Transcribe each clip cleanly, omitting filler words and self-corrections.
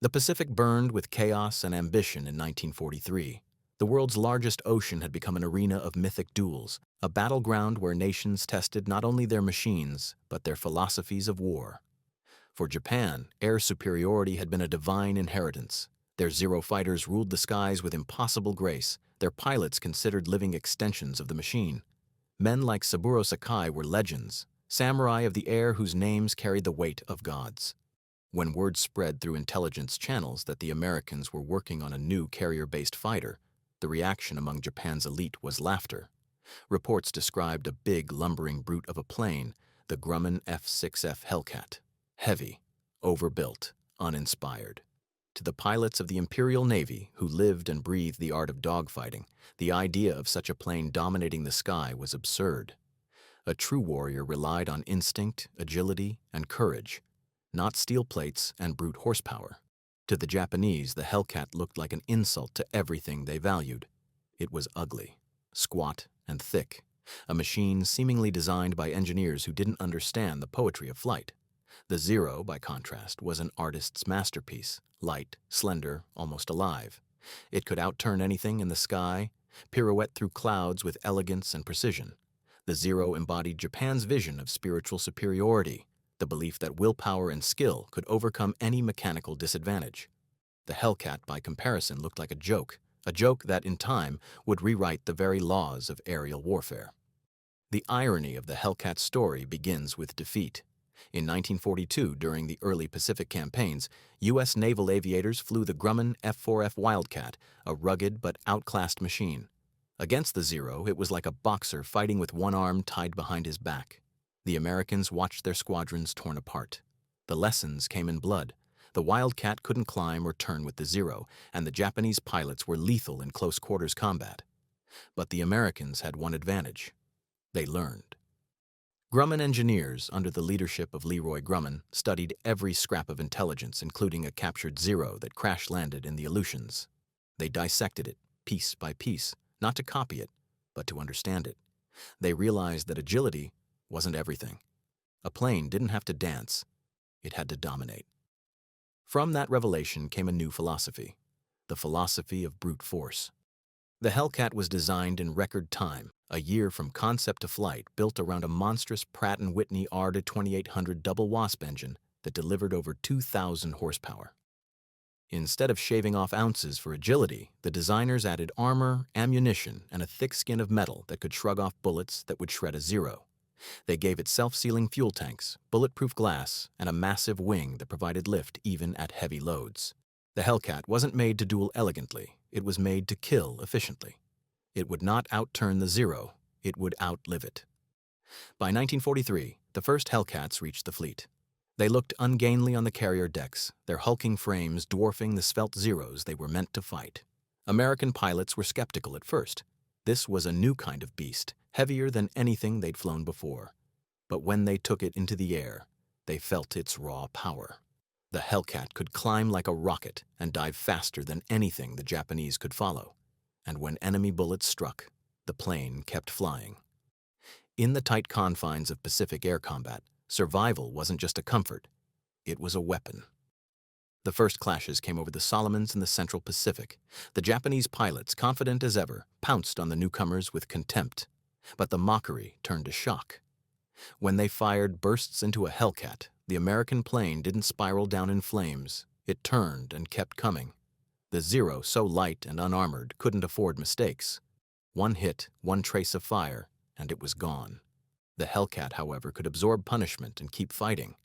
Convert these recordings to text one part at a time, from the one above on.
The Pacific burned with chaos and ambition in 1943. The world's largest ocean had become an arena of mythic duels, a battleground where nations tested not only their machines, but their philosophies of war. For Japan, air superiority had been a divine inheritance. Their Zero fighters ruled the skies with impossible grace, their pilots considered living extensions of the machine. Men like Saburo Sakai were legends, samurai of the air whose names carried the weight of gods. When word spread through intelligence channels that the Americans were working on a new carrier-based fighter, the reaction among Japan's elite was laughter. Reports described a big, lumbering brute of a plane, the Grumman F-6F Hellcat. Heavy, overbuilt, uninspired. To the pilots of the Imperial Navy, who lived and breathed the art of dogfighting, the idea of such a plane dominating the sky was absurd. A true warrior relied on instinct, agility, and courage, not steel plates and brute horsepower. To the Japanese, the Hellcat looked like an insult to everything they valued. It was ugly, squat, and thick, a machine seemingly designed by engineers who didn't understand the poetry of flight. The Zero, by contrast, was an artist's masterpiece, light, slender, almost alive. It could outturn anything in the sky, pirouette through clouds with elegance and precision. The Zero embodied Japan's vision of spiritual superiority, the belief that willpower and skill could overcome any mechanical disadvantage. The Hellcat, by comparison, looked like a joke that, in time, would rewrite the very laws of aerial warfare. The irony of the Hellcat's story begins with defeat. In 1942, during the early Pacific campaigns, U.S. naval aviators flew the Grumman F-4F Wildcat, a rugged but outclassed machine. Against the Zero, it was like a boxer fighting with one arm tied behind his back. The Americans watched their squadrons torn apart. The lessons came in blood. The Wildcat couldn't climb or turn with the Zero, and the Japanese pilots were lethal in close-quarters combat. But the Americans had one advantage. They learned. Grumman engineers, under the leadership of Leroy Grumman, studied every scrap of intelligence, including a captured Zero that crash-landed in the Aleutians. They dissected it, piece by piece, not to copy it, but to understand it. They realized that agility wasn't everything. A plane didn't have to dance, it had to dominate. From that revelation came a new philosophy, the philosophy of brute force. The Hellcat was designed in record time, a year from concept to flight, built around a monstrous Pratt & Whitney R-2800 double Wasp engine that delivered over 2,000 horsepower. Instead of shaving off ounces for agility, the designers added armor, ammunition, and a thick skin of metal that could shrug off bullets that would shred a Zero. They gave it self-sealing fuel tanks, bulletproof glass, and a massive wing that provided lift even at heavy loads. The Hellcat wasn't made to duel elegantly, it was made to kill efficiently. It would not outturn the Zero, it would outlive it. By 1943, the first Hellcats reached the fleet. They looked ungainly on the carrier decks, their hulking frames dwarfing the svelte Zeros they were meant to fight. American pilots were skeptical at first. This was a new kind of beast, heavier than anything they'd flown before. But when they took it into the air, they felt its raw power. The Hellcat could climb like a rocket and dive faster than anything the Japanese could follow. And when enemy bullets struck, the plane kept flying. In the tight confines of Pacific air combat, survival wasn't just a comfort, it was a weapon. The first clashes came over the Solomons and the Central Pacific. The Japanese pilots, confident as ever, pounced on the newcomers with contempt. But the mockery turned to shock. When they fired bursts into a Hellcat, the American plane didn't spiral down in flames. It turned and kept coming. The Zero, so light and unarmored, couldn't afford mistakes. One hit, one trace of fire, and it was gone. The Hellcat, however, could absorb punishment and keep fighting.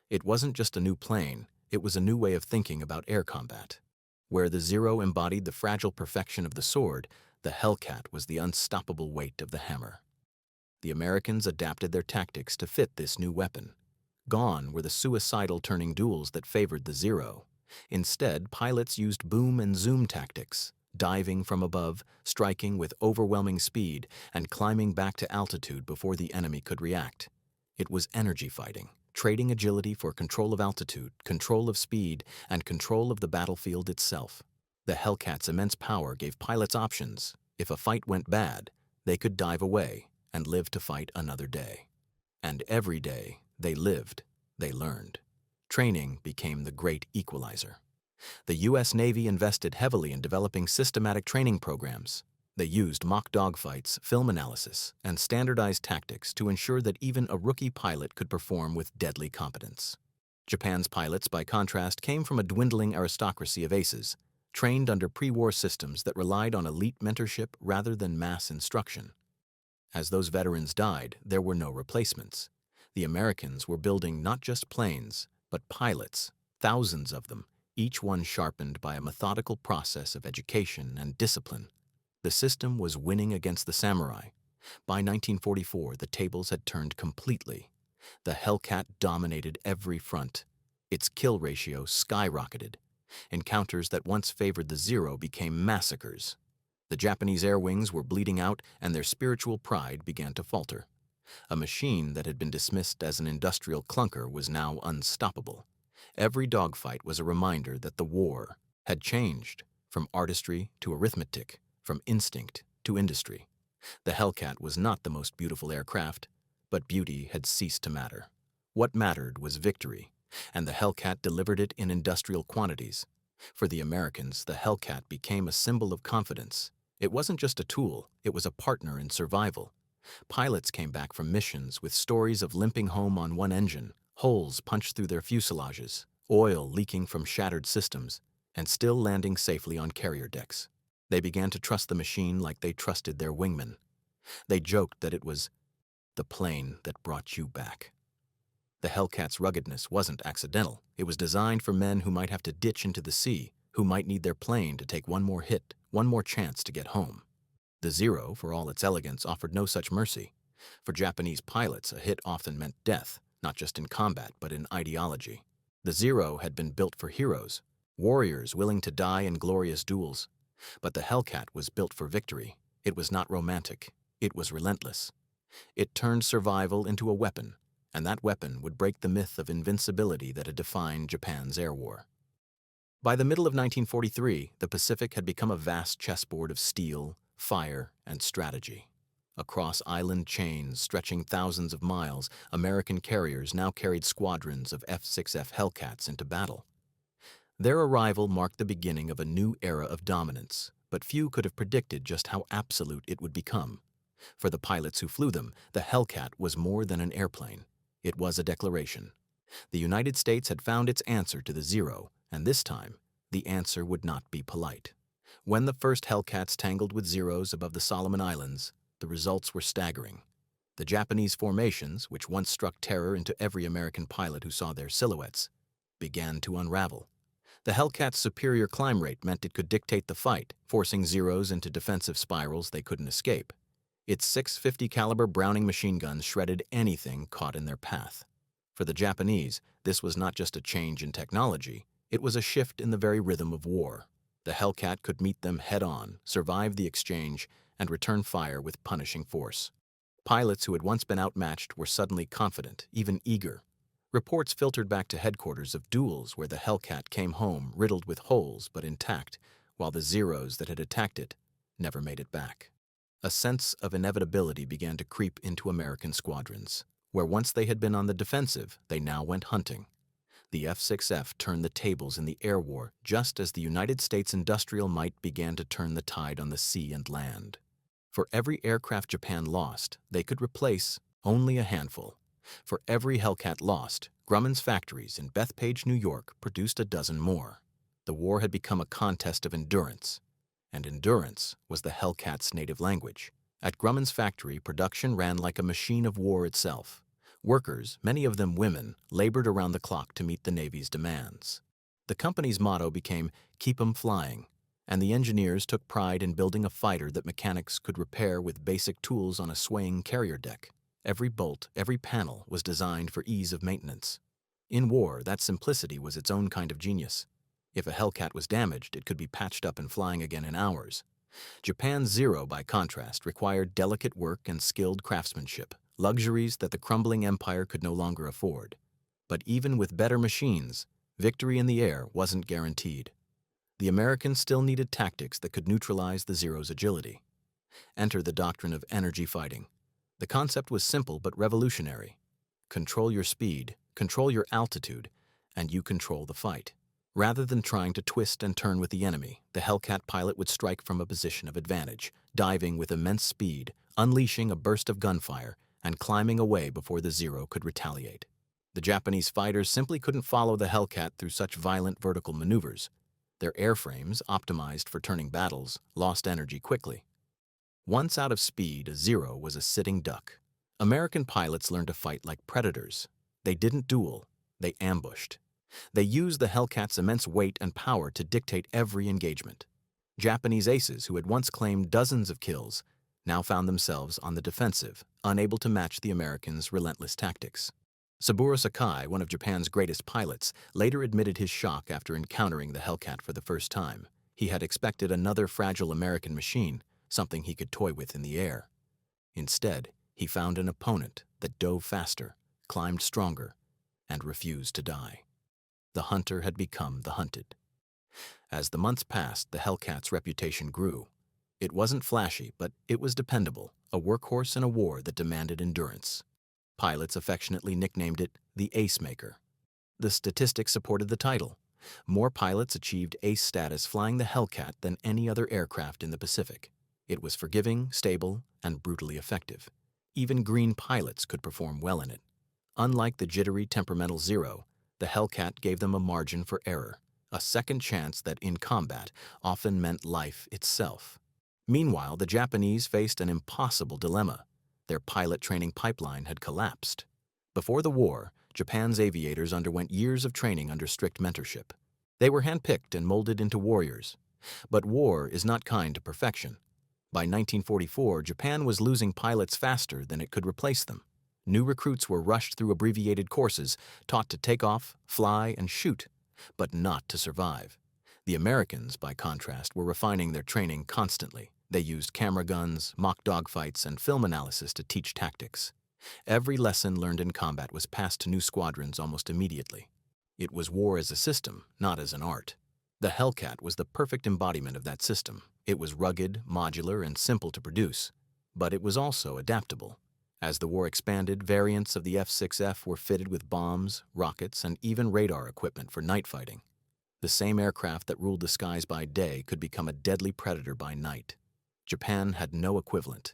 It wasn't just a new plane, it was a new way of thinking about air combat. Where the Zero embodied the fragile perfection of the sword, the Hellcat was the unstoppable weight of the hammer. The Americans adapted their tactics to fit this new weapon. Gone were the suicidal turning duels that favored the Zero. Instead, pilots used boom and zoom tactics, diving from above, striking with overwhelming speed, and climbing back to altitude before the enemy could react. It was energy fighting, trading agility for control of altitude, control of speed, and control of the battlefield itself. The Hellcat's immense power gave pilots options. If a fight went bad, they could dive away and live to fight another day. And every day they lived, they learned. Training became the great equalizer. The U.S. Navy invested heavily in developing systematic training programs. They used mock dogfights, film analysis, and standardized tactics to ensure that even a rookie pilot could perform with deadly competence. Japan's pilots, by contrast, came from a dwindling aristocracy of aces, trained under pre-war systems that relied on elite mentorship rather than mass instruction. As those veterans died, there were no replacements. The Americans were building not just planes, but pilots, thousands of them, each one sharpened by a methodical process of education and discipline. The system was winning against the samurai. By 1944, the tables had turned completely. The Hellcat dominated every front. Its kill ratio skyrocketed. Encounters that once favored the Zero became massacres. The Japanese air wings were bleeding out, and their spiritual pride began to falter. A machine that had been dismissed as an industrial clunker was now unstoppable. Every dogfight was a reminder that the war had changed from artistry to arithmetic, from instinct to industry. The Hellcat was not the most beautiful aircraft, but beauty had ceased to matter. What mattered was victory, and the Hellcat delivered it in industrial quantities. For the Americans, the Hellcat became a symbol of confidence. It wasn't just a tool, it was a partner in survival. Pilots came back from missions with stories of limping home on one engine, holes punched through their fuselages, oil leaking from shattered systems, and still landing safely on carrier decks. They began to trust the machine like they trusted their wingmen. They joked that it was the plane that brought you back. The Hellcat's ruggedness wasn't accidental. It was designed for men who might have to ditch into the sea, who might need their plane to take one more hit, one more chance to get home. The Zero, for all its elegance, offered no such mercy. For Japanese pilots, a hit often meant death, not just in combat, but in ideology. The Zero had been built for heroes, warriors willing to die in glorious duels. But the Hellcat was built for victory. It was not romantic. It was relentless. It turned survival into a weapon, and that weapon would break the myth of invincibility that had defined Japan's air war. By the middle of 1943, the Pacific had become a vast chessboard of steel, fire, and strategy. Across island chains stretching thousands of miles, American carriers now carried squadrons of F-6F Hellcats into battle. Their arrival marked the beginning of a new era of dominance, but few could have predicted just how absolute it would become. For the pilots who flew them, the Hellcat was more than an airplane. It was a declaration. The United States had found its answer to the Zero, and this time, the answer would not be polite. When the first Hellcats tangled with Zeros above the Solomon Islands, the results were staggering. The Japanese formations, which once struck terror into every American pilot who saw their silhouettes, began to unravel. The Hellcat's superior climb rate meant it could dictate the fight, forcing Zeros into defensive spirals they couldn't escape. Its 650 caliber Browning machine guns shredded anything caught in their path. For the Japanese, this was not just a change in technology, it was a shift in the very rhythm of war. The Hellcat could meet them head-on, survive the exchange, and return fire with punishing force. Pilots who had once been outmatched were suddenly confident, even eager. Reports filtered back to headquarters of duels where the Hellcat came home riddled with holes but intact, while the Zeros that had attacked it never made it back. A sense of inevitability began to creep into American squadrons. Where once they had been on the defensive, they now went hunting. The F-6F turned the tables in the air war just as the United States industrial might began to turn the tide on the sea and land. For every aircraft Japan lost, they could replace only a handful. For every Hellcat lost, Grumman's factories in Bethpage, New York, produced a dozen more. The war had become a contest of endurance, and endurance was the Hellcat's native language. At Grumman's factory, production ran like a machine of war itself. Workers, many of them women, labored around the clock to meet the Navy's demands. The company's motto became, "Keep 'em flying," and the engineers took pride in building a fighter that mechanics could repair with basic tools on a swaying carrier deck. Every bolt, every panel was designed for ease of maintenance. In war, that simplicity was its own kind of genius. If a Hellcat was damaged, it could be patched up and flying again in hours. Japan's Zero, by contrast, required delicate work and skilled craftsmanship, luxuries that the crumbling empire could no longer afford. But even with better machines, victory in the air wasn't guaranteed. The Americans still needed tactics that could neutralize the Zero's agility. Enter the doctrine of energy fighting. The concept was simple but revolutionary. Control your speed, control your altitude, and you control the fight. Rather than trying to twist and turn with the enemy, the Hellcat pilot would strike from a position of advantage, diving with immense speed, unleashing a burst of gunfire, and climbing away before the Zero could retaliate. The Japanese fighters simply couldn't follow the Hellcat through such violent vertical maneuvers. Their airframes, optimized for turning battles, lost energy quickly. Once out of speed, a Zero was a sitting duck. American pilots learned to fight like predators. They didn't duel, they ambushed. They used the Hellcat's immense weight and power to dictate every engagement. Japanese aces, who had once claimed dozens of kills, now found themselves on the defensive, unable to match the Americans' relentless tactics. Saburo Sakai, one of Japan's greatest pilots, later admitted his shock after encountering the Hellcat for the first time. He had expected another fragile American machine, something he could toy with in the air. Instead, he found an opponent that dove faster, climbed stronger, and refused to die. The hunter had become the hunted. As the months passed, the Hellcat's reputation grew. It wasn't flashy, but it was dependable, a workhorse in a war that demanded endurance. Pilots affectionately nicknamed it the Ace Maker. The statistics supported the title. More pilots achieved ace status flying the Hellcat than any other aircraft in the Pacific. It was forgiving, stable, and brutally effective. Even green pilots could perform well in it. Unlike the jittery, temperamental Zero, the Hellcat gave them a margin for error, a second chance that in combat often meant life itself. Meanwhile, the Japanese faced an impossible dilemma. Their pilot training pipeline had collapsed. Before the war, Japan's aviators underwent years of training under strict mentorship. They were handpicked and molded into warriors. But war is not kind to perfection. By 1944, Japan was losing pilots faster than it could replace them. New recruits were rushed through abbreviated courses, taught to take off, fly, and shoot, but not to survive. The Americans, by contrast, were refining their training constantly. They used camera guns, mock dogfights, and film analysis to teach tactics. Every lesson learned in combat was passed to new squadrons almost immediately. It was war as a system, not as an art. The Hellcat was the perfect embodiment of that system. It was rugged, modular, and simple to produce, but it was also adaptable. As the war expanded, variants of the F-6F were fitted with bombs, rockets, and even radar equipment for night fighting. The same aircraft that ruled the skies by day could become a deadly predator by night. Japan had no equivalent.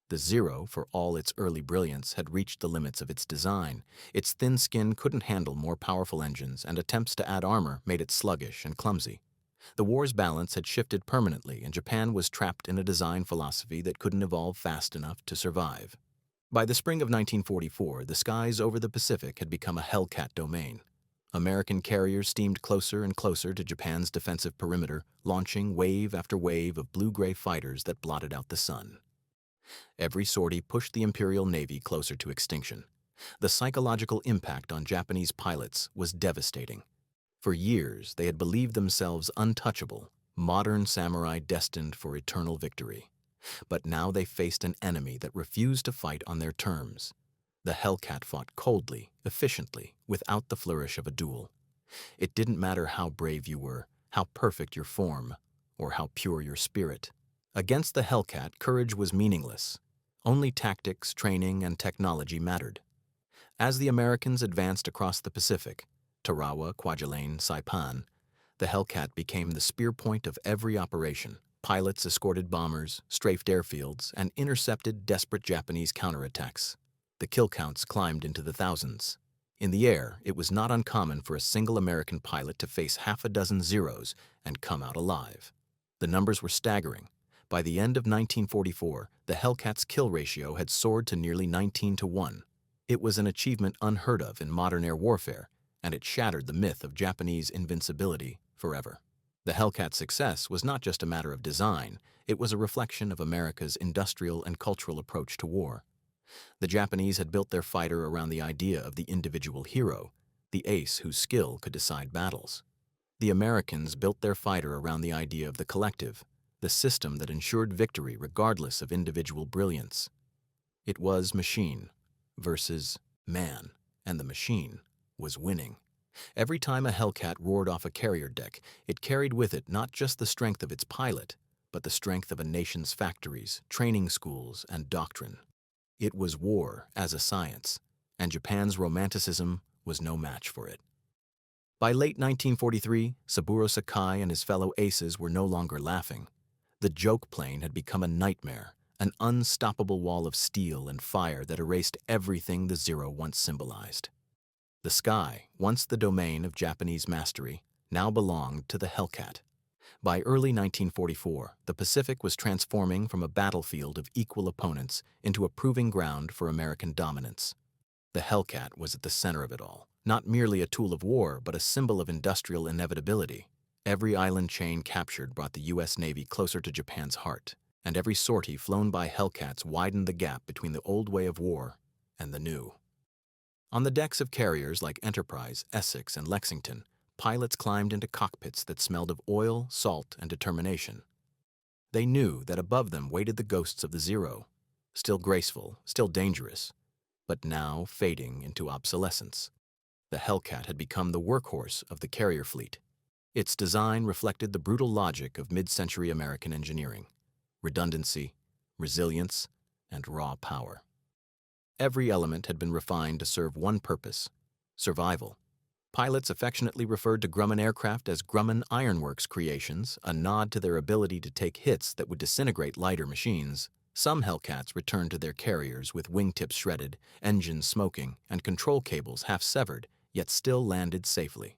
The Zero, for all its early brilliance, had reached the limits of its design. Its thin skin couldn't handle more powerful engines, and attempts to add armor made it sluggish and clumsy. The war's balance had shifted permanently, and Japan was trapped in a design philosophy that couldn't evolve fast enough to survive. By the spring of 1944, the skies over the Pacific had become a Hellcat domain. American carriers steamed closer and closer to Japan's defensive perimeter, launching wave after wave of blue-gray fighters that blotted out the sun. Every sortie pushed the Imperial Navy closer to extinction. The psychological impact on Japanese pilots was devastating. For years, they had believed themselves untouchable, modern samurai destined for eternal victory. But now they faced an enemy that refused to fight on their terms. The Hellcat fought coldly, efficiently, without the flourish of a duel. It didn't matter how brave you were, how perfect your form, or how pure your spirit. Against the Hellcat, courage was meaningless. Only tactics, training, and technology mattered. As the Americans advanced across the Pacific, Tarawa, Kwajalein, Saipan, the Hellcat became the spear point of every operation. Pilots escorted bombers, strafed airfields, and intercepted desperate Japanese counterattacks. The kill counts climbed into the thousands. In the air, it was not uncommon for a single American pilot to face half a dozen Zeros and come out alive. The numbers were staggering. By the end of 1944, the Hellcat's kill ratio had soared to nearly 19-1. It was an achievement unheard of in modern air warfare, and it shattered the myth of Japanese invincibility forever. The Hellcat's success was not just a matter of design, it was a reflection of America's industrial and cultural approach to war. The Japanese had built their fighter around the idea of the individual hero, the ace whose skill could decide battles. The Americans built their fighter around the idea of the collective, the system that ensured victory regardless of individual brilliance. It was machine versus man, and the machine was winning. Every time a Hellcat roared off a carrier deck, it carried with it not just the strength of its pilot, but the strength of a nation's factories, training schools, and doctrine. It was war as a science, and Japan's romanticism was no match for it. By late 1943, Saburo Sakai and his fellow aces were no longer laughing. The joke plane had become a nightmare, an unstoppable wall of steel and fire that erased everything the Zero once symbolized. The sky, once the domain of Japanese mastery, now belonged to the Hellcat. By early 1944, the Pacific was transforming from a battlefield of equal opponents into a proving ground for American dominance. The Hellcat was at the center of it all, not merely a tool of war, but a symbol of industrial inevitability. Every island chain captured brought the U.S. Navy closer to Japan's heart, and every sortie flown by Hellcats widened the gap between the old way of war and the new. On the decks of carriers like Enterprise, Essex, and Lexington, pilots climbed into cockpits that smelled of oil, salt, and determination. They knew that above them waited the ghosts of the Zero, still graceful, still dangerous, but now fading into obsolescence. The Hellcat had become the workhorse of the carrier fleet. Its design reflected the brutal logic of mid-century American engineering: redundancy, resilience, and raw power. Every element had been refined to serve one purpose: survival. Pilots affectionately referred to Grumman aircraft as Grumman Ironworks creations, a nod to their ability to take hits that would disintegrate lighter machines. Some Hellcats returned to their carriers with wingtips shredded, engines smoking, and control cables half severed, yet still landed safely.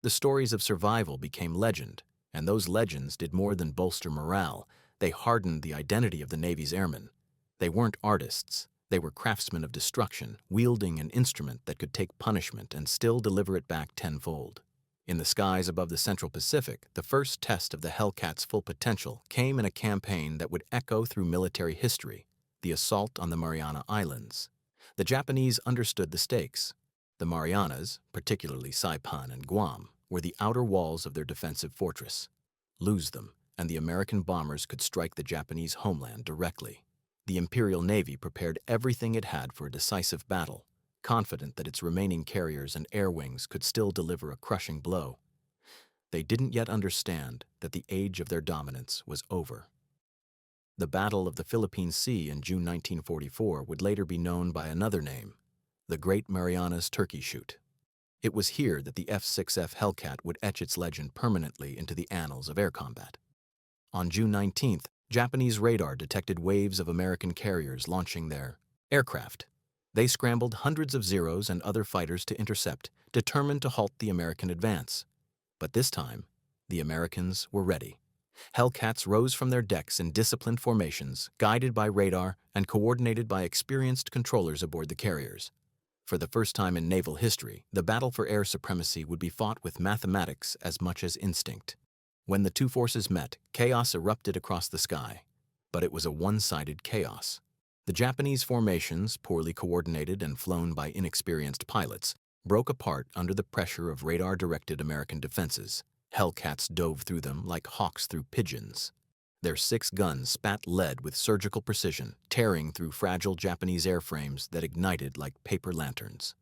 The stories of survival became legend, and those legends did more than bolster morale. They hardened the identity of the Navy's airmen. They weren't artists. They were craftsmen of destruction, wielding an instrument that could take punishment and still deliver it back tenfold. In the skies above the Central Pacific, the first test of the Hellcat's full potential came in a campaign that would echo through military history: the assault on the Mariana Islands. The Japanese understood the stakes. The Marianas, particularly Saipan and Guam, were the outer walls of their defensive fortress. Lose them, and the American bombers could strike the Japanese homeland directly. The Imperial Navy prepared everything it had for a decisive battle, confident that its remaining carriers and air wings could still deliver a crushing blow. They didn't yet understand that the age of their dominance was over. The Battle of the Philippine Sea in June 1944 would later be known by another name: the Great Marianas Turkey Shoot. It was here that the F-6F Hellcat would etch its legend permanently into the annals of air combat. On June 19th, Japanese radar detected waves of American carriers launching their aircraft. They scrambled hundreds of Zeros and other fighters to intercept, determined to halt the American advance. But this time, the Americans were ready. Hellcats rose from their decks in disciplined formations, guided by radar and coordinated by experienced controllers aboard the carriers. For the first time in naval history, the battle for air supremacy would be fought with mathematics as much as instinct. When the two forces met, chaos erupted across the sky. But it was a one-sided chaos. The Japanese formations, poorly coordinated and flown by inexperienced pilots, broke apart under the pressure of radar-directed American defenses. Hellcats dove through them like hawks through pigeons. Their 6 guns spat lead with surgical precision, tearing through fragile Japanese airframes that ignited like paper lanterns.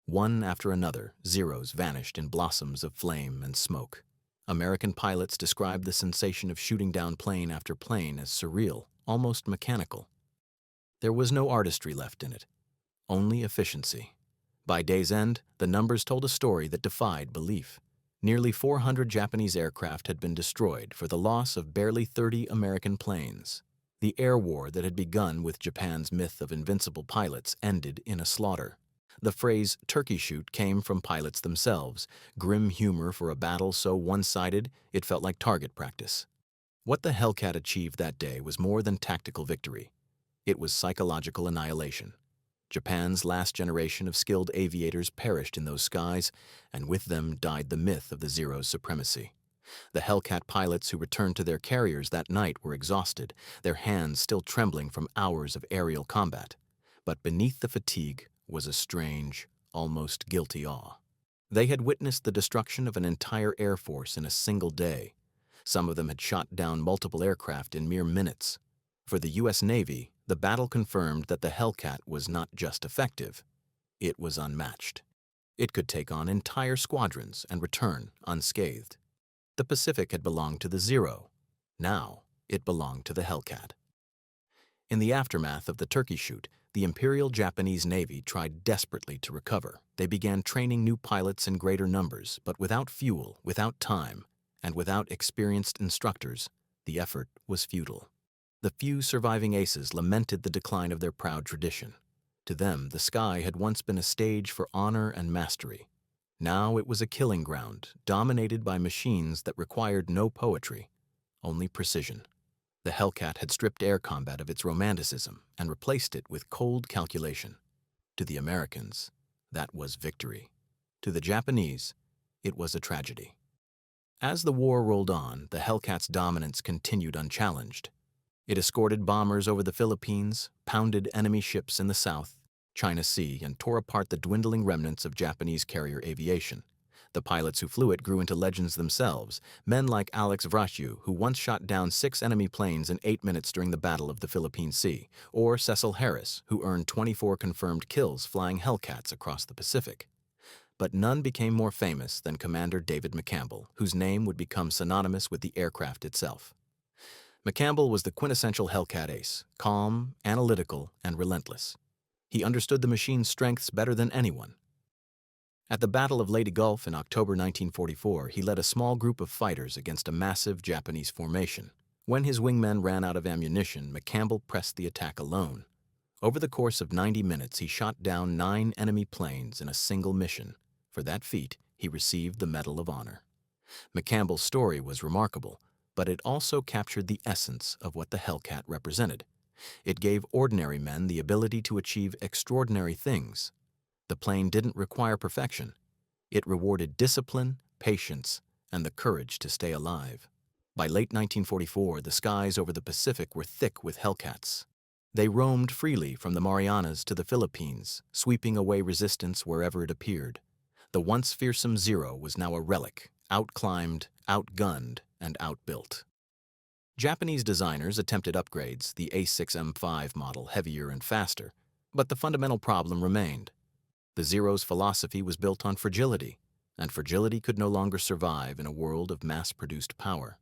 One after another, Zeros vanished in blossoms of flame and smoke. American pilots described the sensation of shooting down plane after plane as surreal, almost mechanical. There was no artistry left in it, only efficiency. By day's end, the numbers told a story that defied belief. Nearly 400 Japanese aircraft had been destroyed for the loss of barely 30 American planes. The air war that had begun with Japan's myth of invincible pilots ended in a slaughter. The phrase "turkey shoot" came from pilots themselves, grim humor for a battle so one-sided it felt like target practice. What the Hellcat achieved that day was more than tactical victory. It was psychological annihilation. Japan's last generation of skilled aviators perished in those skies, and with them died the myth of the Zero's supremacy. The Hellcat pilots who returned to their carriers that night were exhausted, their hands still trembling from hours of aerial combat. But beneath the fatigue was a strange, almost guilty awe. They had witnessed the destruction of an entire air force in a single day. Some of them had shot down multiple aircraft in mere minutes. For the U.S. Navy, the battle confirmed that the Hellcat was not just effective, it was unmatched. It could take on entire squadrons and return unscathed. The Pacific had belonged to the Zero. Now it belonged to the Hellcat. In the aftermath of the turkey shoot, The Imperial Japanese Navy tried desperately to recover. They began training new pilots in greater numbers, but without fuel, without time, and without experienced instructors, the effort was futile. The few surviving aces lamented the decline of their proud tradition. To them, the sky had once been a stage for honor and mastery. Now it was a killing ground, dominated by machines that required no poetry, only precision. The Hellcat had stripped air combat of its romanticism and replaced it with cold calculation. To the Americans, that was victory. To the Japanese, it was a tragedy. As the war rolled on, the Hellcat's dominance continued unchallenged. It escorted bombers over the Philippines, pounded enemy ships in the South China Sea, and tore apart the dwindling remnants of Japanese carrier aviation. The pilots who flew it grew into legends themselves, men like Alex Vrashew, who once shot down 6 enemy planes in 8 minutes during the Battle of the Philippine Sea, or Cecil Harris, who earned 24 confirmed kills flying Hellcats across the Pacific. But none became more famous than Commander David McCampbell, whose name would become synonymous with the aircraft itself. McCampbell was the quintessential Hellcat ace, calm, analytical, and relentless. He understood the machine's strengths better than anyone. At the Battle of Leyte Gulf in October 1944, he led a small group of fighters against a massive Japanese formation. When his wingmen ran out of ammunition, McCampbell pressed the attack alone. Over the course of 90 minutes, he shot down 9 enemy planes in a single mission. For that feat, he received the Medal of Honor. McCampbell's story was remarkable, but it also captured the essence of what the Hellcat represented. It gave ordinary men the ability to achieve extraordinary things. The plane didn't require perfection. It rewarded discipline, patience, and the courage to stay alive. By late 1944, the skies over the Pacific were thick with Hellcats. They roamed freely from the Marianas to the Philippines, sweeping away resistance wherever it appeared. The once fearsome Zero was now a relic, outclimbed, outgunned, and outbuilt. Japanese designers attempted upgrades, the A6M5 model heavier and faster, but the fundamental problem remained. The Zero's philosophy was built on fragility, and fragility could no longer survive in a world of mass-produced power.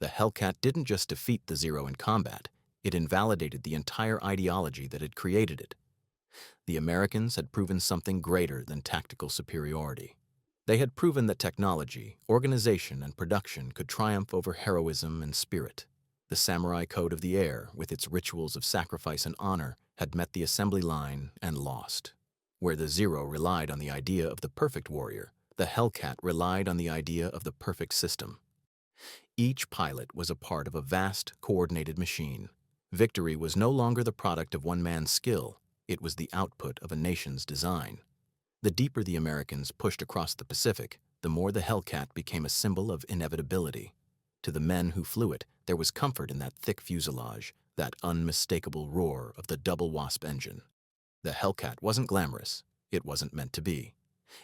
The Hellcat didn't just defeat the Zero in combat, it invalidated the entire ideology that had created it. The Americans had proven something greater than tactical superiority. They had proven that technology, organization, and production could triumph over heroism and spirit. The samurai code of the air, with its rituals of sacrifice and honor, had met the assembly line and lost. Where the Zero relied on the idea of the perfect warrior, the Hellcat relied on the idea of the perfect system. Each pilot was a part of a vast, coordinated machine. Victory was no longer the product of one man's skill, it was the output of a nation's design. The deeper the Americans pushed across the Pacific, the more the Hellcat became a symbol of inevitability. To the men who flew it, there was comfort in that thick fuselage, that unmistakable roar of the double wasp engine. The Hellcat wasn't glamorous. It wasn't meant to be.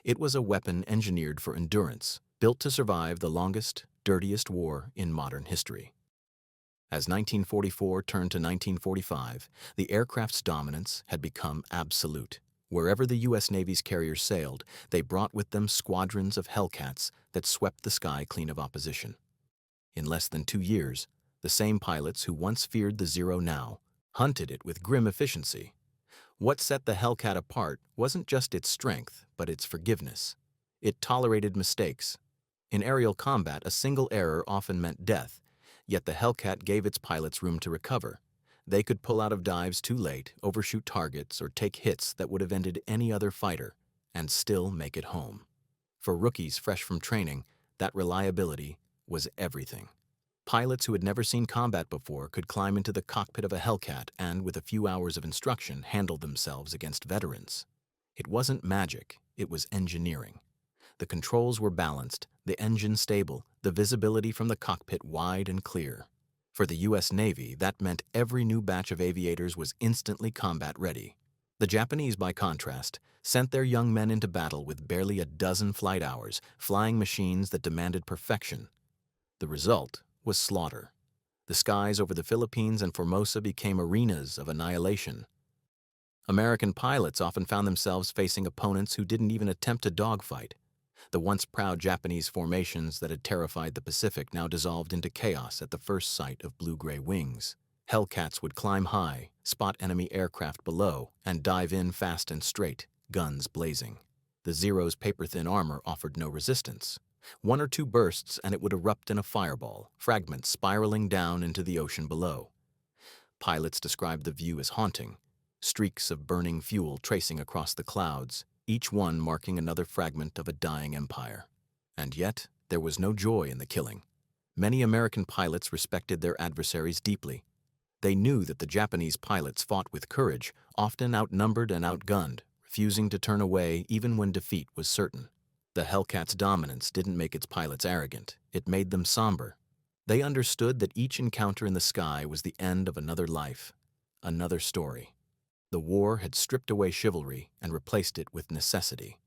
It was a weapon engineered for endurance, built to survive the longest, dirtiest war in modern history. As 1944 turned to 1945, the aircraft's dominance had become absolute. Wherever the U.S. Navy's carriers sailed, they brought with them squadrons of Hellcats that swept the sky clean of opposition. In less than 2 years, the same pilots who once feared the Zero now hunted it with grim efficiency. What set the Hellcat apart wasn't just its strength, but its forgiveness. It tolerated mistakes. In aerial combat, a single error often meant death, yet the Hellcat gave its pilots room to recover. They could pull out of dives too late, overshoot targets, or take hits that would have ended any other fighter, and still make it home. For rookies fresh from training, that reliability was everything. Pilots who had never seen combat before could climb into the cockpit of a Hellcat and, with a few hours of instruction, handle themselves against veterans. It wasn't magic, it was engineering. The controls were balanced, the engine stable, the visibility from the cockpit wide and clear. For the U.S. Navy, that meant every new batch of aviators was instantly combat ready. The Japanese, by contrast, sent their young men into battle with barely a dozen flight hours, flying machines that demanded perfection. The result was slaughter. The skies over the Philippines and Formosa became arenas of annihilation. American pilots often found themselves facing opponents who didn't even attempt to dogfight. The once proud Japanese formations that had terrified the Pacific now dissolved into chaos at the first sight of blue-gray wings. Hellcats would climb high, spot enemy aircraft below, and dive in fast and straight, guns blazing. The Zero's paper-thin armor offered no resistance. One or two bursts and it would erupt in a fireball, fragments spiraling down into the ocean below. Pilots described the view as haunting, streaks of burning fuel tracing across the clouds, each one marking another fragment of a dying empire. And yet, there was no joy in the killing. Many American pilots respected their adversaries deeply. They knew that the Japanese pilots fought with courage, often outnumbered and outgunned, refusing to turn away even when defeat was certain. The Hellcat's dominance didn't make its pilots arrogant, it made them somber. They understood that each encounter in the sky was the end of another life, another story. The war had stripped away chivalry and replaced it with necessity.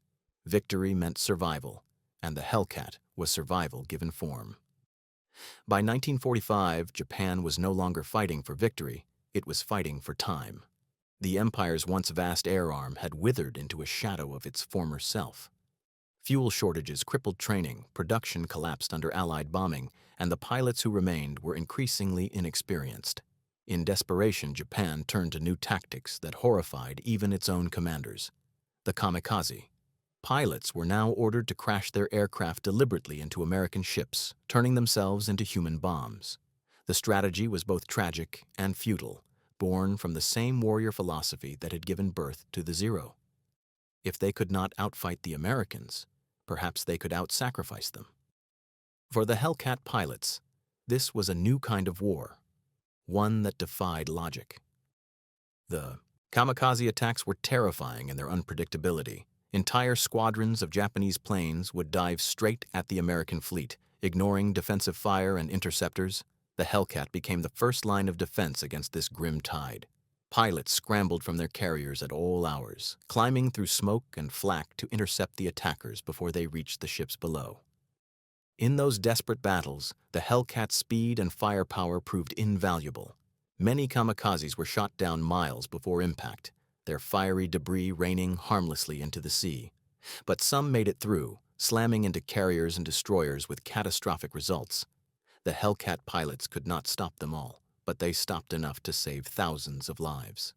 Victory meant survival, and the Hellcat was survival given form. By 1945, Japan was no longer fighting for victory, it was fighting for time. The empire's once vast air arm had withered into a shadow of its former self. Fuel shortages crippled training, production collapsed under Allied bombing, and the pilots who remained were increasingly inexperienced. In desperation, Japan turned to new tactics that horrified even its own commanders. The kamikaze. Pilots were now ordered to crash their aircraft deliberately into American ships, turning themselves into human bombs. The strategy was both tragic and futile, born from the same warrior philosophy that had given birth to the Zero. If they could not outfight the Americans, perhaps they could out-sacrifice them. For the Hellcat pilots, this was a new kind of war, one that defied logic. The kamikaze attacks were terrifying in their unpredictability. Entire squadrons of Japanese planes would dive straight at the American fleet, ignoring defensive fire and interceptors. The Hellcat became the first line of defense against this grim tide. Pilots scrambled from their carriers at all hours, climbing through smoke and flak to intercept the attackers before they reached the ships below. In those desperate battles, the Hellcat's speed and firepower proved invaluable. Many kamikazes were shot down miles before impact, their fiery debris raining harmlessly into the sea. But some made it through, slamming into carriers and destroyers with catastrophic results. The Hellcat pilots could not stop them all, but they stopped enough to save thousands of lives.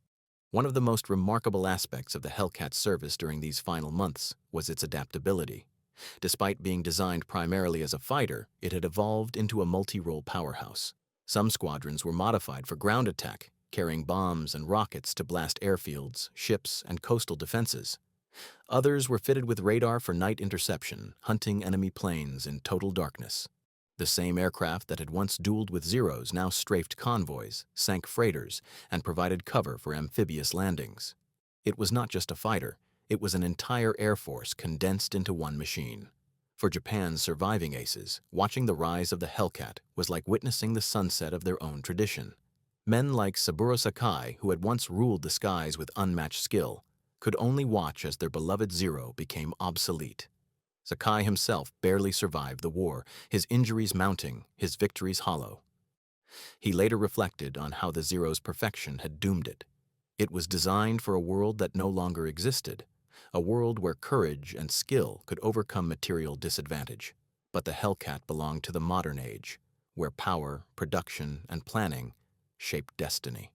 One of the most remarkable aspects of the Hellcat's service during these final months was its adaptability. Despite being designed primarily as a fighter, it had evolved into a multi-role powerhouse. Some squadrons were modified for ground attack, carrying bombs and rockets to blast airfields, ships, and coastal defenses. Others were fitted with radar for night interception, hunting enemy planes in total darkness. The same aircraft that had once dueled with Zeros now strafed convoys, sank freighters, and provided cover for amphibious landings. It was not just a fighter, it was an entire air force condensed into one machine. For Japan's surviving aces, watching the rise of the Hellcat was like witnessing the sunset of their own tradition. Men like Saburo Sakai, who had once ruled the skies with unmatched skill, could only watch as their beloved Zero became obsolete. Sakai himself barely survived the war, his injuries mounting, his victories hollow. He later reflected on how the Zero's perfection had doomed it. It was designed for a world that no longer existed, a world where courage and skill could overcome material disadvantage. But the Hellcat belonged to the modern age, where power, production, and planning shaped destiny.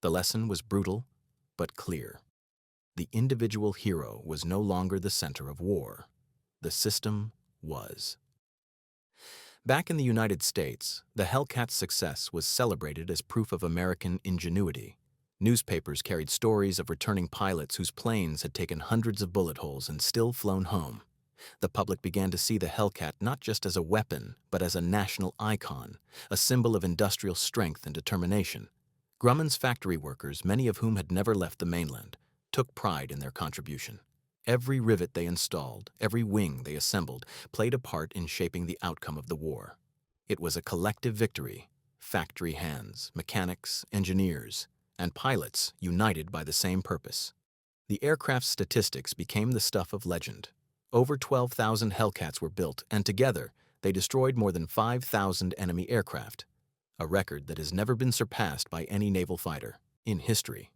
The lesson was brutal, but clear. The individual hero was no longer the center of war. The system was. Back in the United States, the Hellcat's success was celebrated as proof of American ingenuity. Newspapers carried stories of returning pilots whose planes had taken hundreds of bullet holes and still flown home. The public began to see the Hellcat not just as a weapon, but as a national icon, a symbol of industrial strength and determination. Grumman's factory workers, many of whom had never left the mainland, took pride in their contribution. Every rivet they installed, every wing they assembled, played a part in shaping the outcome of the war. It was a collective victory, factory hands, mechanics, engineers, and pilots united by the same purpose. The aircraft's statistics became the stuff of legend. Over 12,000 Hellcats were built, and together, they destroyed more than 5,000 enemy aircraft, a record that has never been surpassed by any naval fighter in history.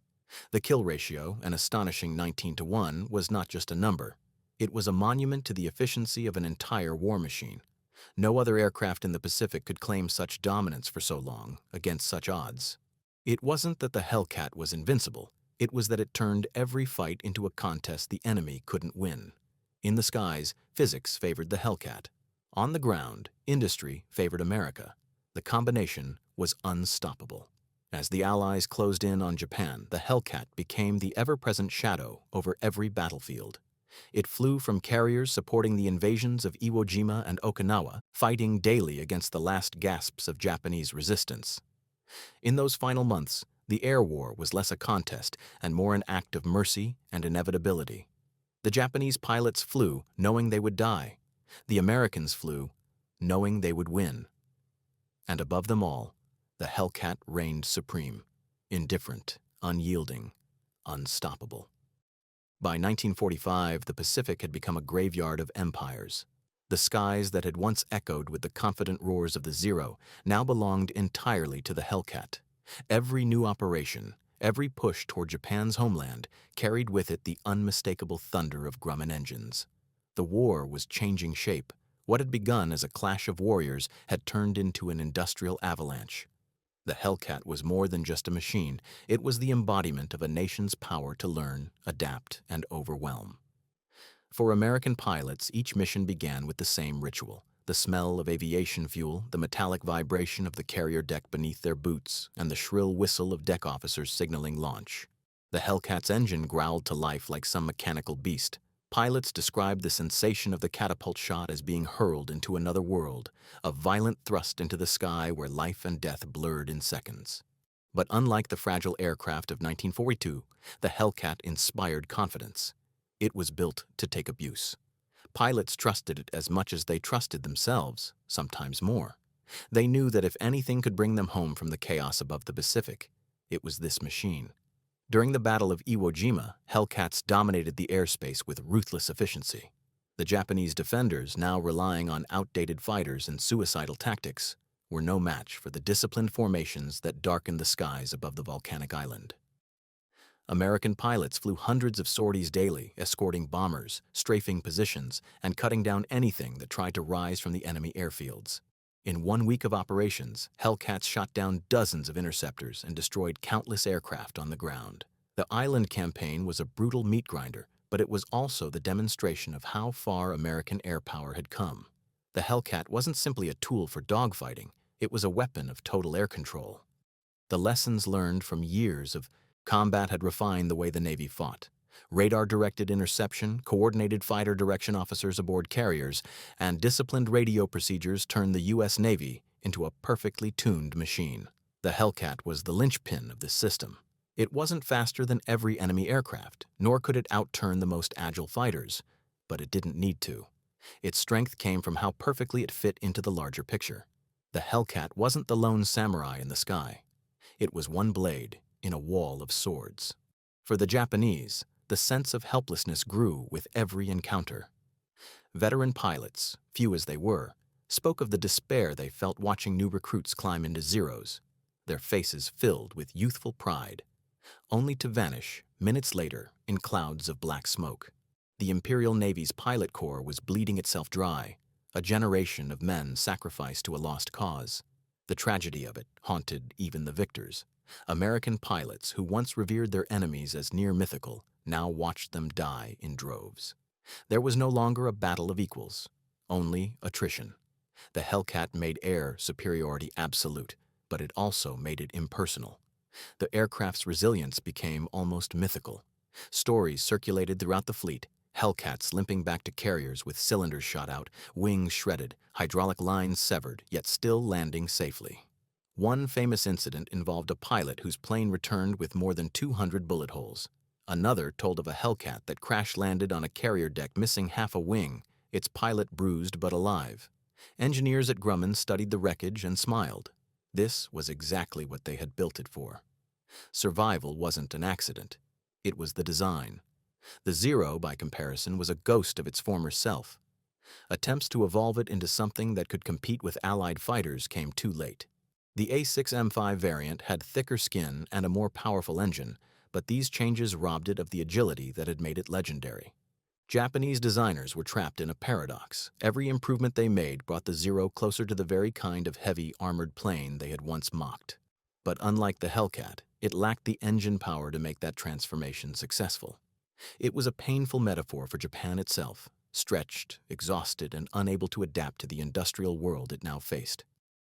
The kill ratio, an astonishing 19-1, was not just a number. It was a monument to the efficiency of an entire war machine. No other aircraft in the Pacific could claim such dominance for so long, against such odds. It wasn't that the Hellcat was invincible, it was that it turned every fight into a contest the enemy couldn't win. In the skies, physics favored the Hellcat. On the ground, industry favored America. The combination was unstoppable. As the Allies closed in on Japan, the Hellcat became the ever-present shadow over every battlefield. It flew from carriers supporting the invasions of Iwo Jima and Okinawa, fighting daily against the last gasps of Japanese resistance. In those final months, the air war was less a contest and more an act of mercy and inevitability. The Japanese pilots flew knowing they would die. The Americans flew knowing they would win. And above them all, the Hellcat reigned supreme, indifferent, unyielding, unstoppable. By 1945, the Pacific had become a graveyard of empires. The skies that had once echoed with the confident roars of the Zero now belonged entirely to the Hellcat. Every new operation, every push toward Japan's homeland, carried with it the unmistakable thunder of Grumman engines. The war was changing shape. What had begun as a clash of warriors had turned into an industrial avalanche. The Hellcat was more than just a machine. It was the embodiment of a nation's power to learn, adapt, and overwhelm. For American pilots, each mission began with the same ritual: the smell of aviation fuel, the metallic vibration of the carrier deck beneath their boots, and the shrill whistle of deck officers signaling launch. The Hellcat's engine growled to life like some mechanical beast. Pilots described the sensation of the catapult shot as being hurled into another world, a violent thrust into the sky where life and death blurred in seconds. But unlike the fragile aircraft of 1942, the Hellcat inspired confidence. It was built to take abuse. Pilots trusted it as much as they trusted themselves, sometimes more. They knew that if anything could bring them home from the chaos above the Pacific, it was this machine. During the Battle of Iwo Jima, Hellcats dominated the airspace with ruthless efficiency. The Japanese defenders, now relying on outdated fighters and suicidal tactics, were no match for the disciplined formations that darkened the skies above the volcanic island. American pilots flew hundreds of sorties daily, escorting bombers, strafing positions, and cutting down anything that tried to rise from the enemy airfields. In 1 week of operations, Hellcats shot down dozens of interceptors and destroyed countless aircraft on the ground. The island campaign was a brutal meat grinder, but it was also the demonstration of how far American air power had come. The Hellcat wasn't simply a tool for dogfighting, it was a weapon of total air control. The lessons learned from years of combat had refined the way the Navy fought. Radar-directed interception, coordinated fighter direction officers aboard carriers, and disciplined radio procedures turned the U.S. Navy into a perfectly tuned machine. The Hellcat was the linchpin of this system. It wasn't faster than every enemy aircraft, nor could it outturn the most agile fighters, but it didn't need to. Its strength came from how perfectly it fit into the larger picture. The Hellcat wasn't the lone samurai in the sky. It was one blade in a wall of swords. For the Japanese, the sense of helplessness grew with every encounter. Veteran pilots, few as they were, spoke of the despair they felt watching new recruits climb into Zeros, their faces filled with youthful pride, only to vanish minutes later in clouds of black smoke. The Imperial Navy's pilot corps was bleeding itself dry, a generation of men sacrificed to a lost cause. The tragedy of it haunted even the victors. American pilots who once revered their enemies as near mythical now watched them die in droves. There was no longer a battle of equals, only attrition. The Hellcat made air superiority absolute, but it also made it impersonal. The aircraft's resilience became almost mythical. Stories circulated throughout the fleet, Hellcats limping back to carriers with cylinders shot out, wings shredded, hydraulic lines severed, yet still landing safely. One famous incident involved a pilot whose plane returned with more than 200 bullet holes. Another told of a Hellcat that crash-landed on a carrier deck missing half a wing, its pilot bruised but alive. Engineers at Grumman studied the wreckage and smiled. This was exactly what they had built it for. Survival wasn't an accident. It was the design. The Zero, by comparison, was a ghost of its former self. Attempts to evolve it into something that could compete with Allied fighters came too late. The A6M5 variant had thicker skin and a more powerful engine, but these changes robbed it of the agility that had made it legendary. Japanese designers were trapped in a paradox. Every improvement they made brought the Zero closer to the very kind of heavy, armored plane they had once mocked. But unlike the Hellcat, it lacked the engine power to make that transformation successful. It was a painful metaphor for Japan itself, stretched, exhausted, and unable to adapt to the industrial world it now faced.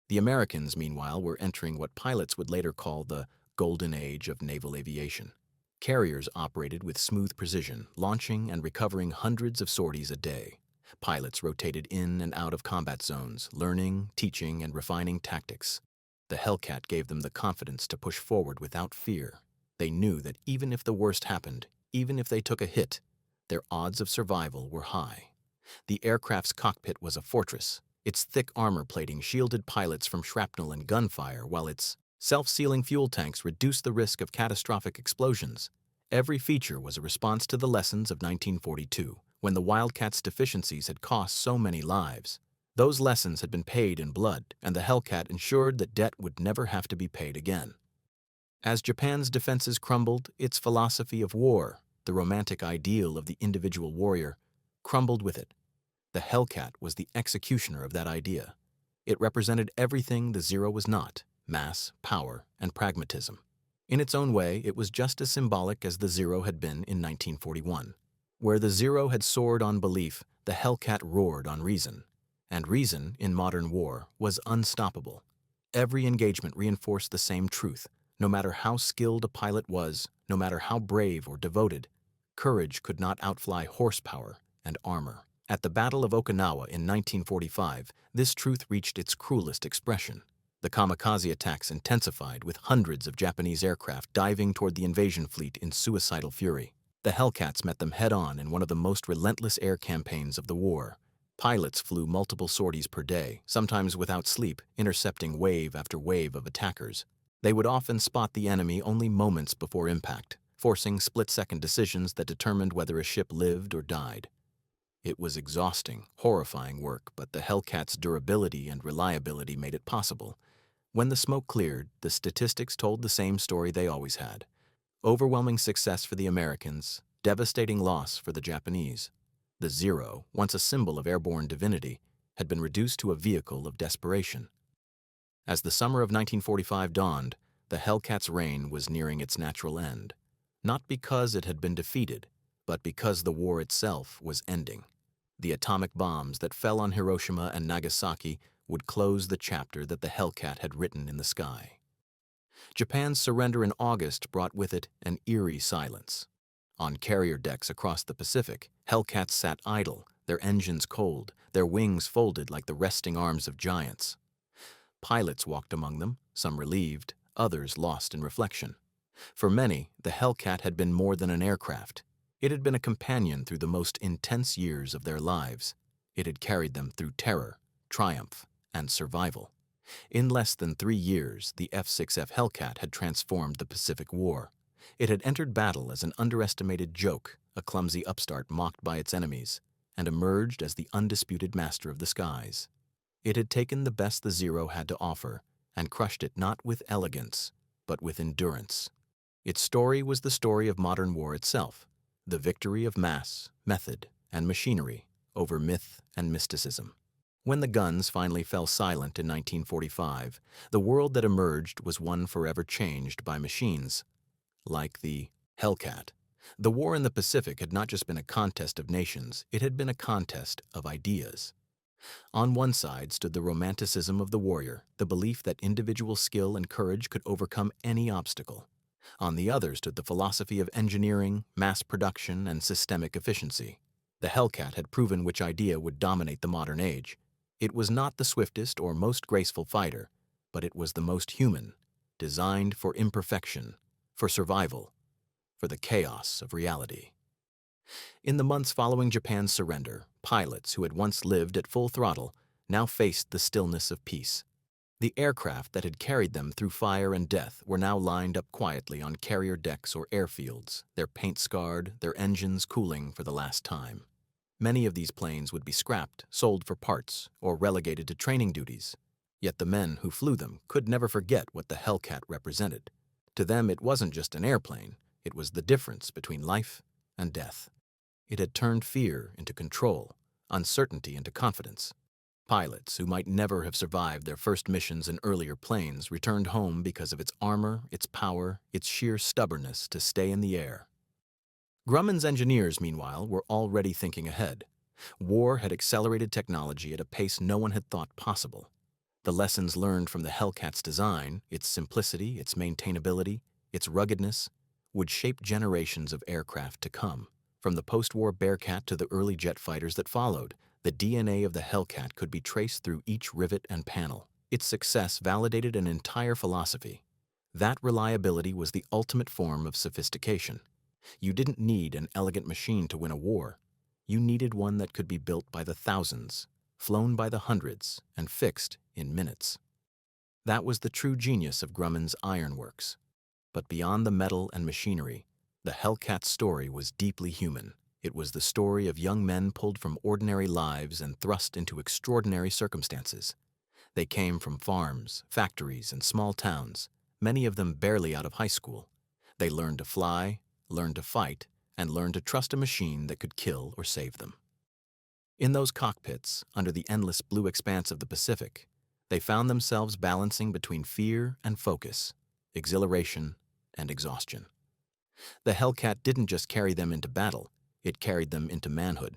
The Americans, meanwhile, were entering what pilots would later call the golden age of naval aviation. Carriers operated with smooth precision, launching and recovering hundreds of sorties a day. Pilots rotated in and out of combat zones, learning, teaching, and refining tactics. The Hellcat gave them the confidence to push forward without fear. They knew that even if the worst happened, even if they took a hit, their odds of survival were high. The aircraft's cockpit was a fortress. Its thick armor plating shielded pilots from shrapnel and gunfire, while its self-sealing fuel tanks reduced the risk of catastrophic explosions. Every feature was a response to the lessons of 1942, when the Wildcat's deficiencies had cost so many lives. Those lessons had been paid in blood, and the Hellcat ensured that debt would never have to be paid again. As Japan's defenses crumbled, its philosophy of war, the romantic ideal of the individual warrior, crumbled with it. The Hellcat was the executioner of that idea. It represented everything the Zero was not: mass, power, and pragmatism. In its own way, it was just as symbolic as the Zero had been in 1941. Where the Zero had soared on belief, the Hellcat roared on reason. And reason, in modern war, was unstoppable. Every engagement reinforced the same truth. No matter how skilled a pilot was, no matter how brave or devoted, courage could not outfly horsepower and armor. At the Battle of Okinawa in 1945, this truth reached its cruelest expression. The kamikaze attacks intensified, with hundreds of Japanese aircraft diving toward the invasion fleet in suicidal fury. The Hellcats met them head-on in one of the most relentless air campaigns of the war. Pilots flew multiple sorties per day, sometimes without sleep, intercepting wave after wave of attackers. They would often spot the enemy only moments before impact, forcing split-second decisions that determined whether a ship lived or died. It was exhausting, horrifying work, but the Hellcat's durability and reliability made it possible. When the smoke cleared, the statistics told the same story they always had. Overwhelming success for the Americans, devastating loss for the Japanese. The Zero, once a symbol of airborne divinity, had been reduced to a vehicle of desperation. As the summer of 1945 dawned, the Hellcat's reign was nearing its natural end, not because it had been defeated, but because the war itself was ending. The atomic bombs that fell on Hiroshima and Nagasaki would close the chapter that the Hellcat had written in the sky. Japan's surrender in August brought with it an eerie silence. On carrier decks across the Pacific, Hellcats sat idle, their engines cold, their wings folded like the resting arms of giants. Pilots walked among them, some relieved, others lost in reflection. For many, the Hellcat had been more than an aircraft. It had been a companion through the most intense years of their lives. It had carried them through terror, triumph, and survival. In less than 3 years, the F-6F Hellcat had transformed the Pacific War. It had entered battle as an underestimated joke, a clumsy upstart mocked by its enemies, and emerged as the undisputed master of the skies. It had taken the best the Zero had to offer and crushed it not with elegance, but with endurance. Its story was the story of modern war itself, the victory of mass, method, and machinery over myth and mysticism. When the guns finally fell silent in 1945, the world that emerged was one forever changed by machines. Like the Hellcat, the war in the Pacific had not just been a contest of nations, it had been a contest of ideas. On one side stood the romanticism of the warrior, the belief that individual skill and courage could overcome any obstacle. On the other stood the philosophy of engineering, mass production, and systemic efficiency. The Hellcat had proven which idea would dominate the modern age. It was not the swiftest or most graceful fighter, but it was the most human, designed for imperfection, for survival, for the chaos of reality. In the months following Japan's surrender, pilots who had once lived at full throttle now faced the stillness of peace. The aircraft that had carried them through fire and death were now lined up quietly on carrier decks or airfields, their paint scarred, their engines cooling for the last time. Many of these planes would be scrapped, sold for parts, or relegated to training duties. Yet the men who flew them could never forget what the Hellcat represented. To them, it wasn't just an airplane, it was the difference between life and death. It had turned fear into control, uncertainty into confidence. Pilots who might never have survived their first missions in earlier planes returned home because of its armor, its power, its sheer stubbornness to stay in the air. Grumman's engineers, meanwhile, were already thinking ahead. War had accelerated technology at a pace no one had thought possible. The lessons learned from the Hellcat's design, its simplicity, its maintainability, its ruggedness, would shape generations of aircraft to come. From the post-war Bearcat to the early jet fighters that followed, the DNA of the Hellcat could be traced through each rivet and panel. Its success validated an entire philosophy. That reliability was the ultimate form of sophistication. You didn't need an elegant machine to win a war. You needed one that could be built by the thousands, flown by the hundreds, and fixed in minutes. That was the true genius of Grumman's ironworks. But beyond the metal and machinery, the Hellcat's story was deeply human. It was the story of young men pulled from ordinary lives and thrust into extraordinary circumstances. They came from farms, factories, and small towns, many of them barely out of high school. They learned to fly, learned to fight, and learned to trust a machine that could kill or save them. In those cockpits, under the endless blue expanse of the Pacific, they found themselves balancing between fear and focus, exhilaration and exhaustion. The Hellcat didn't just carry them into battle, it carried them into manhood.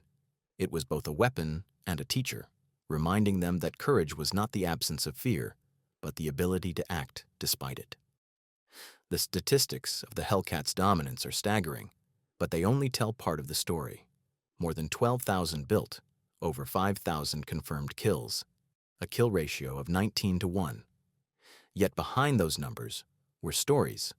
It was both a weapon and a teacher, reminding them that courage was not the absence of fear, but the ability to act despite it. The statistics of the Hellcat's dominance are staggering, but they only tell part of the story. More than 12,000 built, over 5,000 confirmed kills, a kill ratio of 19-1. Yet behind those numbers were stories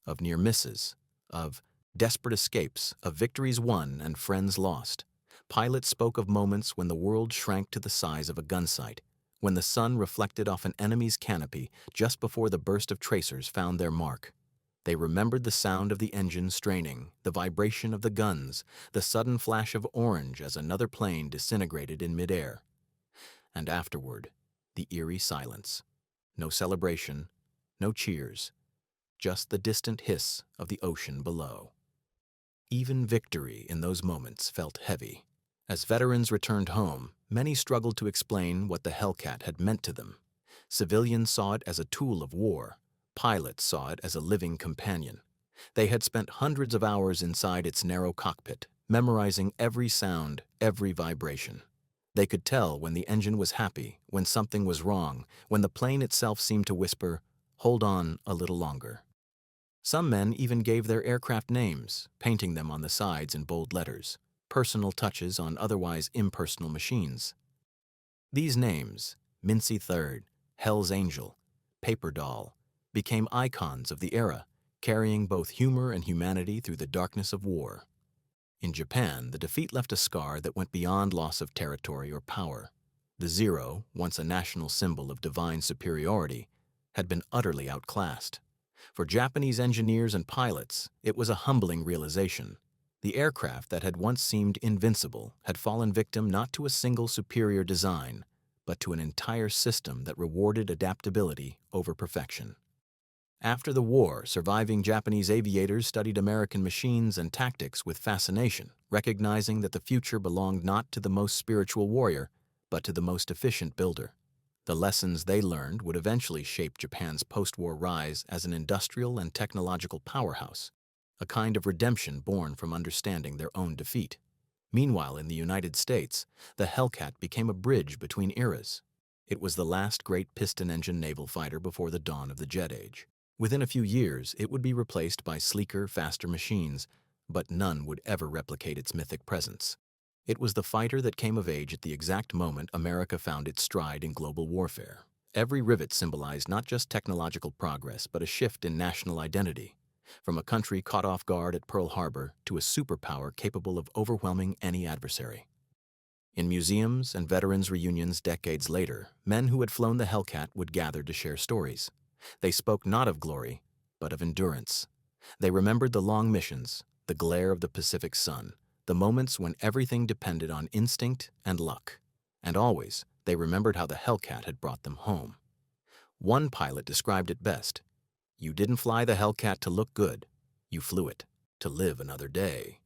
of near misses, of desperate escapes, of victories won and friends lost. Pilots spoke of moments when the world shrank to the size of a gun sight, when the sun reflected off an enemy's canopy just before the burst of tracers found their mark. They remembered the sound of the engine straining, the vibration of the guns, the sudden flash of orange as another plane disintegrated in midair. And afterward, the eerie silence. No celebration, no cheers, just the distant hiss of the ocean below. Even victory in those moments felt heavy. As veterans returned home, many struggled to explain what the Hellcat had meant to them. Civilians saw it as a tool of war. Pilots saw it as a living companion. They had spent hundreds of hours inside its narrow cockpit, memorizing every sound, every vibration. They could tell when the engine was happy, when something was wrong, when the plane itself seemed to whisper, "Hold on a little longer." Some men even gave their aircraft names, painting them on the sides in bold letters, personal touches on otherwise impersonal machines. These names, Mincy Third, Hell's Angel, Paper Doll, became icons of the era, carrying both humor and humanity through the darkness of war. In Japan, the defeat left a scar that went beyond loss of territory or power. The Zero, once a national symbol of divine superiority, had been utterly outclassed. For Japanese engineers and pilots, it was a humbling realization. The aircraft that had once seemed invincible had fallen victim not to a single superior design, but to an entire system that rewarded adaptability over perfection. After the war, surviving Japanese aviators studied American machines and tactics with fascination, recognizing that the future belonged not to the most spiritual warrior, but to the most efficient builder. The lessons they learned would eventually shape Japan's post-war rise as an industrial and technological powerhouse, a kind of redemption born from understanding their own defeat. Meanwhile, in the United States, the Hellcat became a bridge between eras. It was the last great piston-engine naval fighter before the dawn of the jet age. Within a few years, it would be replaced by sleeker, faster machines, but none would ever replicate its mythic presence. It was the fighter that came of age at the exact moment America found its stride in global warfare. Every rivet symbolized not just technological progress, but a shift in national identity. From a country caught off guard at Pearl Harbor to a superpower capable of overwhelming any adversary. In museums and veterans' reunions decades later, men who had flown the Hellcat would gather to share stories. They spoke not of glory, but of endurance. They remembered the long missions, the glare of the Pacific sun, the moments when everything depended on instinct and luck. And always, they remembered how the Hellcat had brought them home. One pilot described it best: "You didn't fly the Hellcat to look good. You flew it to live another day.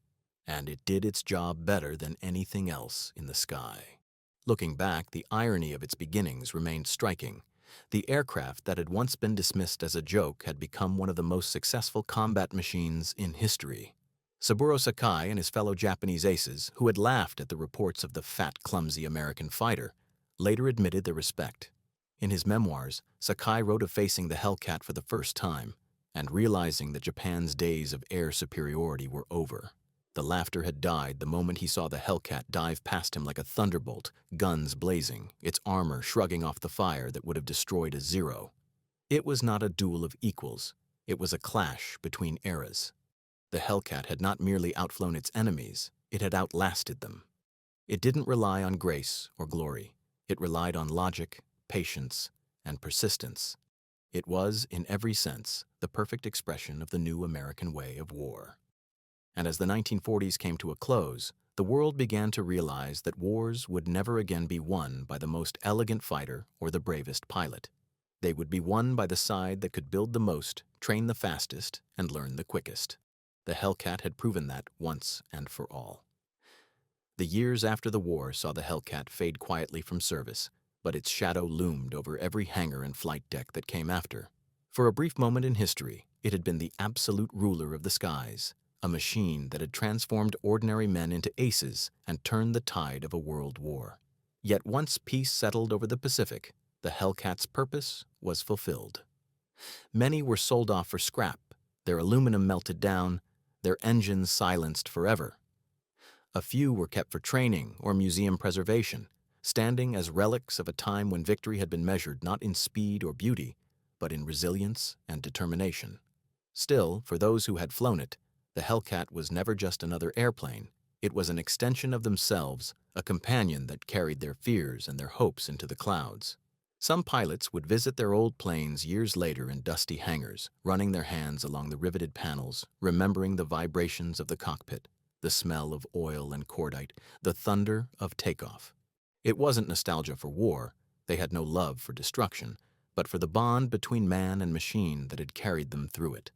And it did its job better than anything else in the sky." Looking back, the irony of its beginnings remained striking. The aircraft that had once been dismissed as a joke had become one of the most successful combat machines in history. Saburo Sakai and his fellow Japanese aces, who had laughed at the reports of the fat, clumsy American fighter, later admitted their respect. In his memoirs, Sakai wrote of facing the Hellcat for the first time and realizing that Japan's days of air superiority were over. The laughter had died the moment he saw the Hellcat dive past him like a thunderbolt, guns blazing, its armor shrugging off the fire that would have destroyed a Zero. It was not a duel of equals. It was a clash between eras. The Hellcat had not merely outflown its enemies, it had outlasted them. It didn't rely on grace or glory. It relied on logic, patience, and persistence. It was, in every sense, the perfect expression of the new American way of war. And as the 1940s came to a close, the world began to realize that wars would never again be won by the most elegant fighter or the bravest pilot. They would be won by the side that could build the most, train the fastest, and learn the quickest. The Hellcat had proven that once and for all. The years after the war saw the Hellcat fade quietly from service, but its shadow loomed over every hangar and flight deck that came after. For a brief moment in history, it had been the absolute ruler of the skies, a machine that had transformed ordinary men into aces and turned the tide of a world war. Yet once peace settled over the Pacific, the Hellcat's purpose was fulfilled. Many were sold off for scrap, their aluminum melted down, their engines silenced forever. A few were kept for training or museum preservation, standing as relics of a time when victory had been measured not in speed or beauty, but in resilience and determination. Still, for those who had flown it, the Hellcat was never just another airplane. It was an extension of themselves, a companion that carried their fears and their hopes into the clouds. Some pilots would visit their old planes years later in dusty hangars, running their hands along the riveted panels, remembering the vibrations of the cockpit, the smell of oil and cordite, the thunder of takeoff. It wasn't nostalgia for war, they had no love for destruction, but for the bond between man and machine that had carried them through it.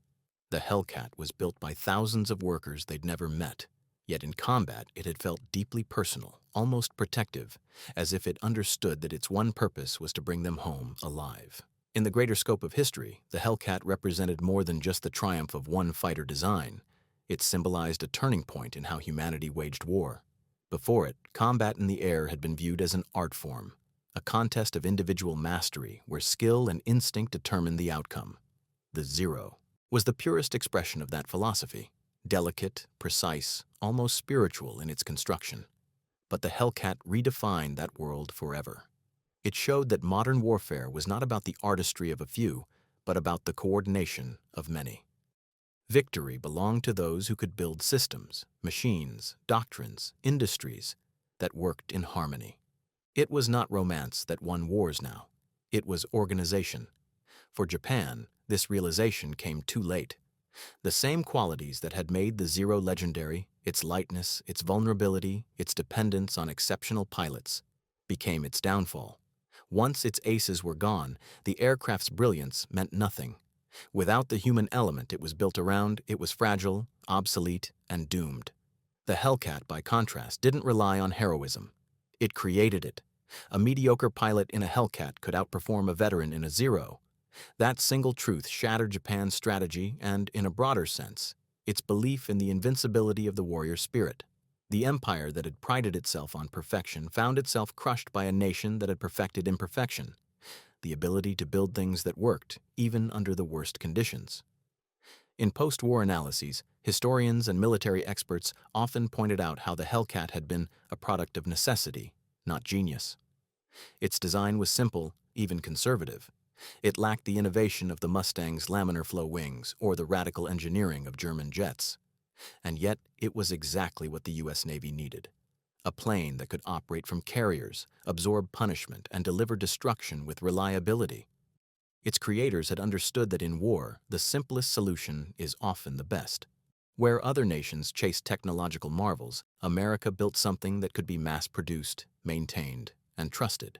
The Hellcat was built by thousands of workers they'd never met, yet in combat it had felt deeply personal, almost protective, as if it understood that its one purpose was to bring them home alive. In the greater scope of history, the Hellcat represented more than just the triumph of one fighter design. It symbolized a turning point in how humanity waged war. Before it, combat in the air had been viewed as an art form, a contest of individual mastery where skill and instinct determined the outcome. The Zero was the purest expression of that philosophy, delicate, precise, almost spiritual in its construction. But the Hellcat redefined that world forever. It showed that modern warfare was not about the artistry of a few, but about the coordination of many. Victory belonged to those who could build systems, machines, doctrines, industries that worked in harmony. It was not romance that won wars now. It was organization. For Japan, this realization came too late. The same qualities that had made the Zero legendary, its lightness, its vulnerability, its dependence on exceptional pilots, became its downfall. Once its aces were gone, the aircraft's brilliance meant nothing. Without the human element it was built around, it was fragile, obsolete, and doomed. The Hellcat, by contrast, didn't rely on heroism. It created it. A mediocre pilot in a Hellcat could outperform a veteran in a Zero. That single truth shattered Japan's strategy and, in a broader sense, its belief in the invincibility of the warrior spirit. The empire that had prided itself on perfection found itself crushed by a nation that had perfected imperfection, the ability to build things that worked, even under the worst conditions. In post-war analyses, historians and military experts often pointed out how the Hellcat had been a product of necessity, not genius. Its design was simple, even conservative. It lacked the innovation of the Mustang's laminar flow wings or the radical engineering of German jets. And yet, it was exactly what the U.S. Navy needed. A plane that could operate from carriers, absorb punishment, and deliver destruction with reliability. Its creators had understood that in war, the simplest solution is often the best. Where other nations chased technological marvels, America built something that could be mass-produced, maintained, and trusted.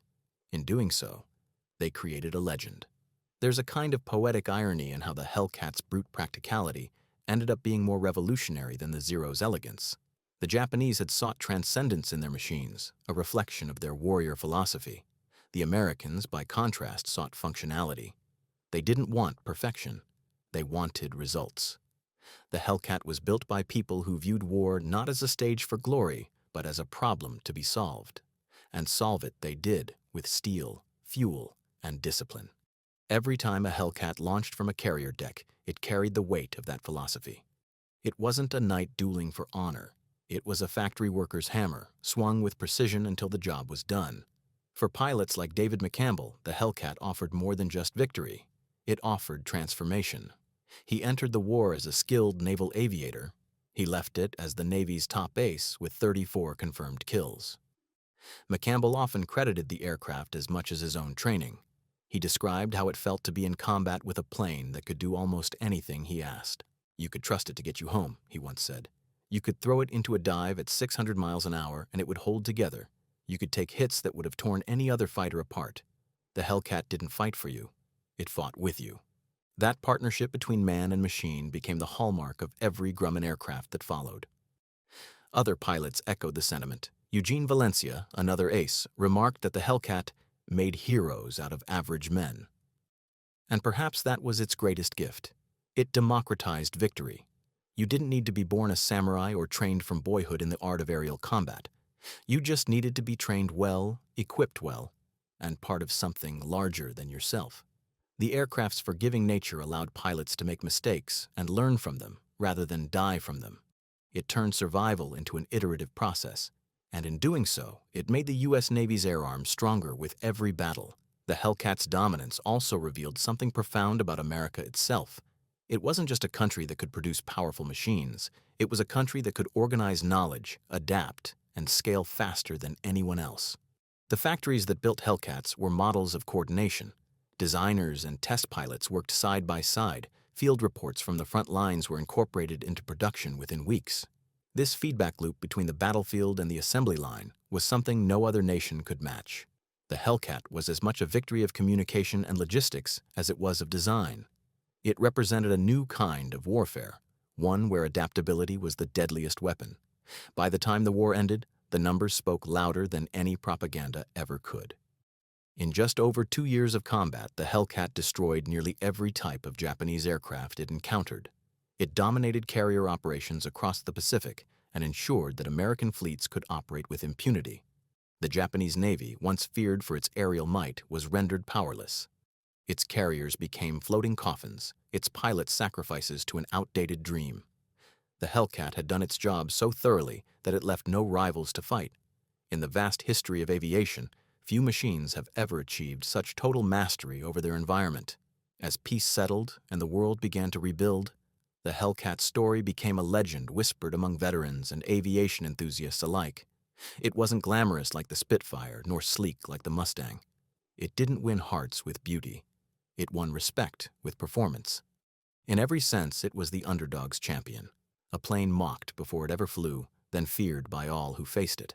In doing so, they created a legend. There's a kind of poetic irony in how the Hellcat's brute practicality ended up being more revolutionary than the Zero's elegance. The Japanese had sought transcendence in their machines, a reflection of their warrior philosophy. The Americans, by contrast, sought functionality. They didn't want perfection. They wanted results. The Hellcat was built by people who viewed war not as a stage for glory, but as a problem to be solved. And solve it they did, with steel, fuel, and discipline. Every time a Hellcat launched from a carrier deck, it carried the weight of that philosophy. It wasn't a knight dueling for honor. It was a factory worker's hammer, swung with precision until the job was done. For pilots like David McCampbell, the Hellcat offered more than just victory. It offered transformation. He entered the war as a skilled naval aviator. He left it as the Navy's top ace with 34 confirmed kills. McCampbell often credited the aircraft as much as his own training. He described how it felt to be in combat with a plane that could do almost anything he asked. "You could trust it to get you home," he once said. "You could throw it into a dive at 600 miles an hour and it would hold together. You could take hits that would have torn any other fighter apart. The Hellcat didn't fight for you. It fought with you." That partnership between man and machine became the hallmark of every Grumman aircraft that followed. Other pilots echoed the sentiment. Eugene Valencia, another ace, remarked that the Hellcat made heroes out of average men. And perhaps that was its greatest gift. It democratized victory. You didn't need to be born a samurai or trained from boyhood in the art of aerial combat. You just needed to be trained well, equipped well, and part of something larger than yourself. The aircraft's forgiving nature allowed pilots to make mistakes and learn from them rather than die from them. It turned survival into an iterative process, and in doing so, it made the U.S. Navy's air arm stronger with every battle. The Hellcat's dominance also revealed something profound about America itself. It wasn't just a country that could produce powerful machines. It was a country that could organize knowledge, adapt, and scale faster than anyone else. The factories that built Hellcats were models of coordination. Designers and test pilots worked side by side. Field reports from the front lines were incorporated into production within weeks. This feedback loop between the battlefield and the assembly line was something no other nation could match. The Hellcat was as much a victory of communication and logistics as it was of design. It represented a new kind of warfare, one where adaptability was the deadliest weapon. By the time the war ended, the numbers spoke louder than any propaganda ever could. In just over 2 years of combat, the Hellcat destroyed nearly every type of Japanese aircraft it encountered. It dominated carrier operations across the Pacific and ensured that American fleets could operate with impunity. The Japanese Navy, once feared for its aerial might, was rendered powerless. Its carriers became floating coffins, its pilots sacrifices to an outdated dream. The Hellcat had done its job so thoroughly that it left no rivals to fight. In the vast history of aviation, few machines have ever achieved such total mastery over their environment. As peace settled and the world began to rebuild, the Hellcat story became a legend whispered among veterans and aviation enthusiasts alike. It wasn't glamorous like the Spitfire, nor sleek like the Mustang. It didn't win hearts with beauty. It won respect with performance. In every sense, it was the underdog's champion, a plane mocked before it ever flew, then feared by all who faced it.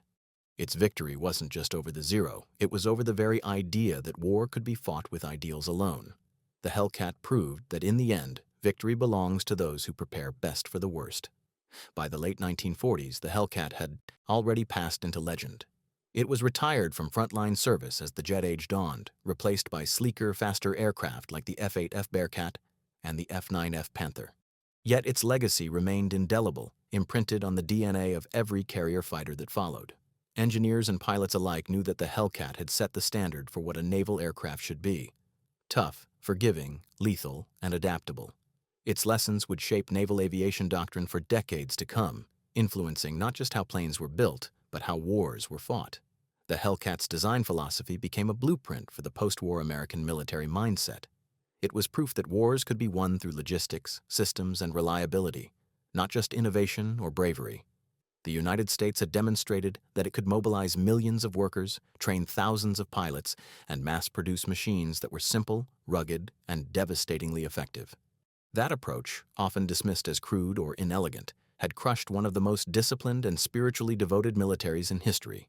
Its victory wasn't just over the zero, it was over the very idea that war could be fought with ideals alone. The Hellcat proved that in the end, victory belongs to those who prepare best for the worst. By the late 1940s, the Hellcat had already passed into legend. It was retired from frontline service as the jet age dawned, replaced by sleeker, faster aircraft like the F-8F Bearcat and the F-9F Panther. Yet its legacy remained indelible, imprinted on the DNA of every carrier fighter that followed. Engineers and pilots alike knew that the Hellcat had set the standard for what a naval aircraft should be: tough, forgiving, lethal, and adaptable. Its lessons would shape naval aviation doctrine for decades to come, influencing not just how planes were built, but how wars were fought. The Hellcat's design philosophy became a blueprint for the post-war American military mindset. It was proof that wars could be won through logistics, systems, and reliability, not just innovation or bravery. The United States had demonstrated that it could mobilize millions of workers, train thousands of pilots, and mass-produce machines that were simple, rugged, and devastatingly effective. That approach, often dismissed as crude or inelegant, had crushed one of the most disciplined and spiritually devoted militaries in history.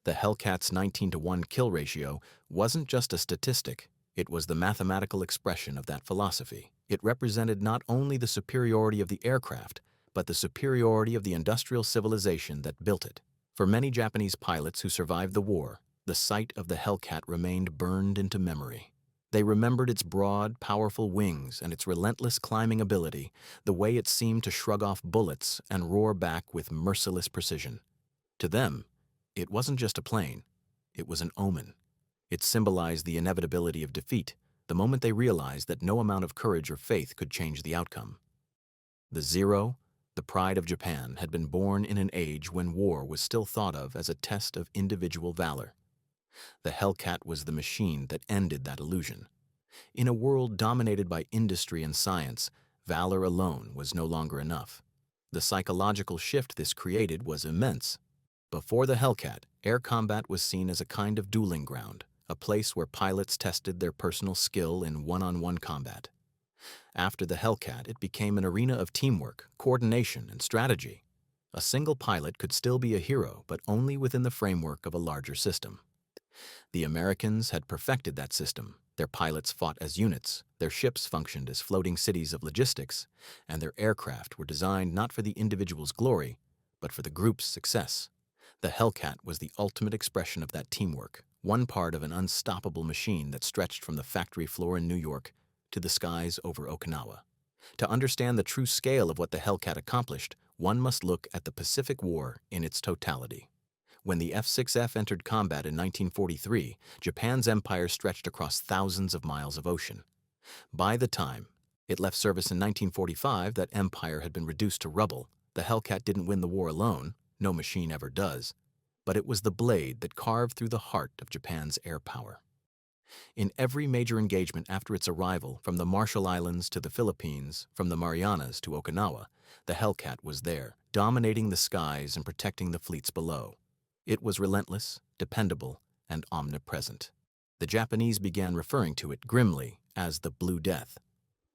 The Hellcat's 19-to-1 kill ratio wasn't just a statistic, it was the mathematical expression of that philosophy. It represented not only the superiority of the aircraft, but the superiority of the industrial civilization that built it. For many Japanese pilots who survived the war, the sight of the Hellcat remained burned into memory. They remembered its broad, powerful wings and its relentless climbing ability, the way it seemed to shrug off bullets and roar back with merciless precision. To them, it wasn't just a plane, it was an omen. It symbolized the inevitability of defeat, the moment they realized that no amount of courage or faith could change the outcome. The Zero, the pride of Japan, had been born in an age when war was still thought of as a test of individual valor. The Hellcat was the machine that ended that illusion. In a world dominated by industry and science, valor alone was no longer enough. The psychological shift this created was immense. Before the Hellcat, air combat was seen as a kind of dueling ground, a place where pilots tested their personal skill in one-on-one combat. After the Hellcat, it became an arena of teamwork, coordination, and strategy. A single pilot could still be a hero, but only within the framework of a larger system. The Americans had perfected that system. Their pilots fought as units, their ships functioned as floating cities of logistics, and their aircraft were designed not for the individual's glory, but for the group's success. The Hellcat was the ultimate expression of that teamwork, one part of an unstoppable machine that stretched from the factory floor in New York to the skies over Okinawa. To understand the true scale of what the Hellcat accomplished, one must look at the Pacific War in its totality. When the F-6F entered combat in 1943, Japan's empire stretched across thousands of miles of ocean. By the time it left service in 1945, that empire had been reduced to rubble. The Hellcat didn't win the war alone, no machine ever does, but it was the blade that carved through the heart of Japan's air power. In every major engagement after its arrival, from the Marshall Islands to the Philippines, from the Marianas to Okinawa, the Hellcat was there, dominating the skies and protecting the fleets below. It was relentless, dependable, and omnipresent. The Japanese began referring to it grimly as the Blue Death.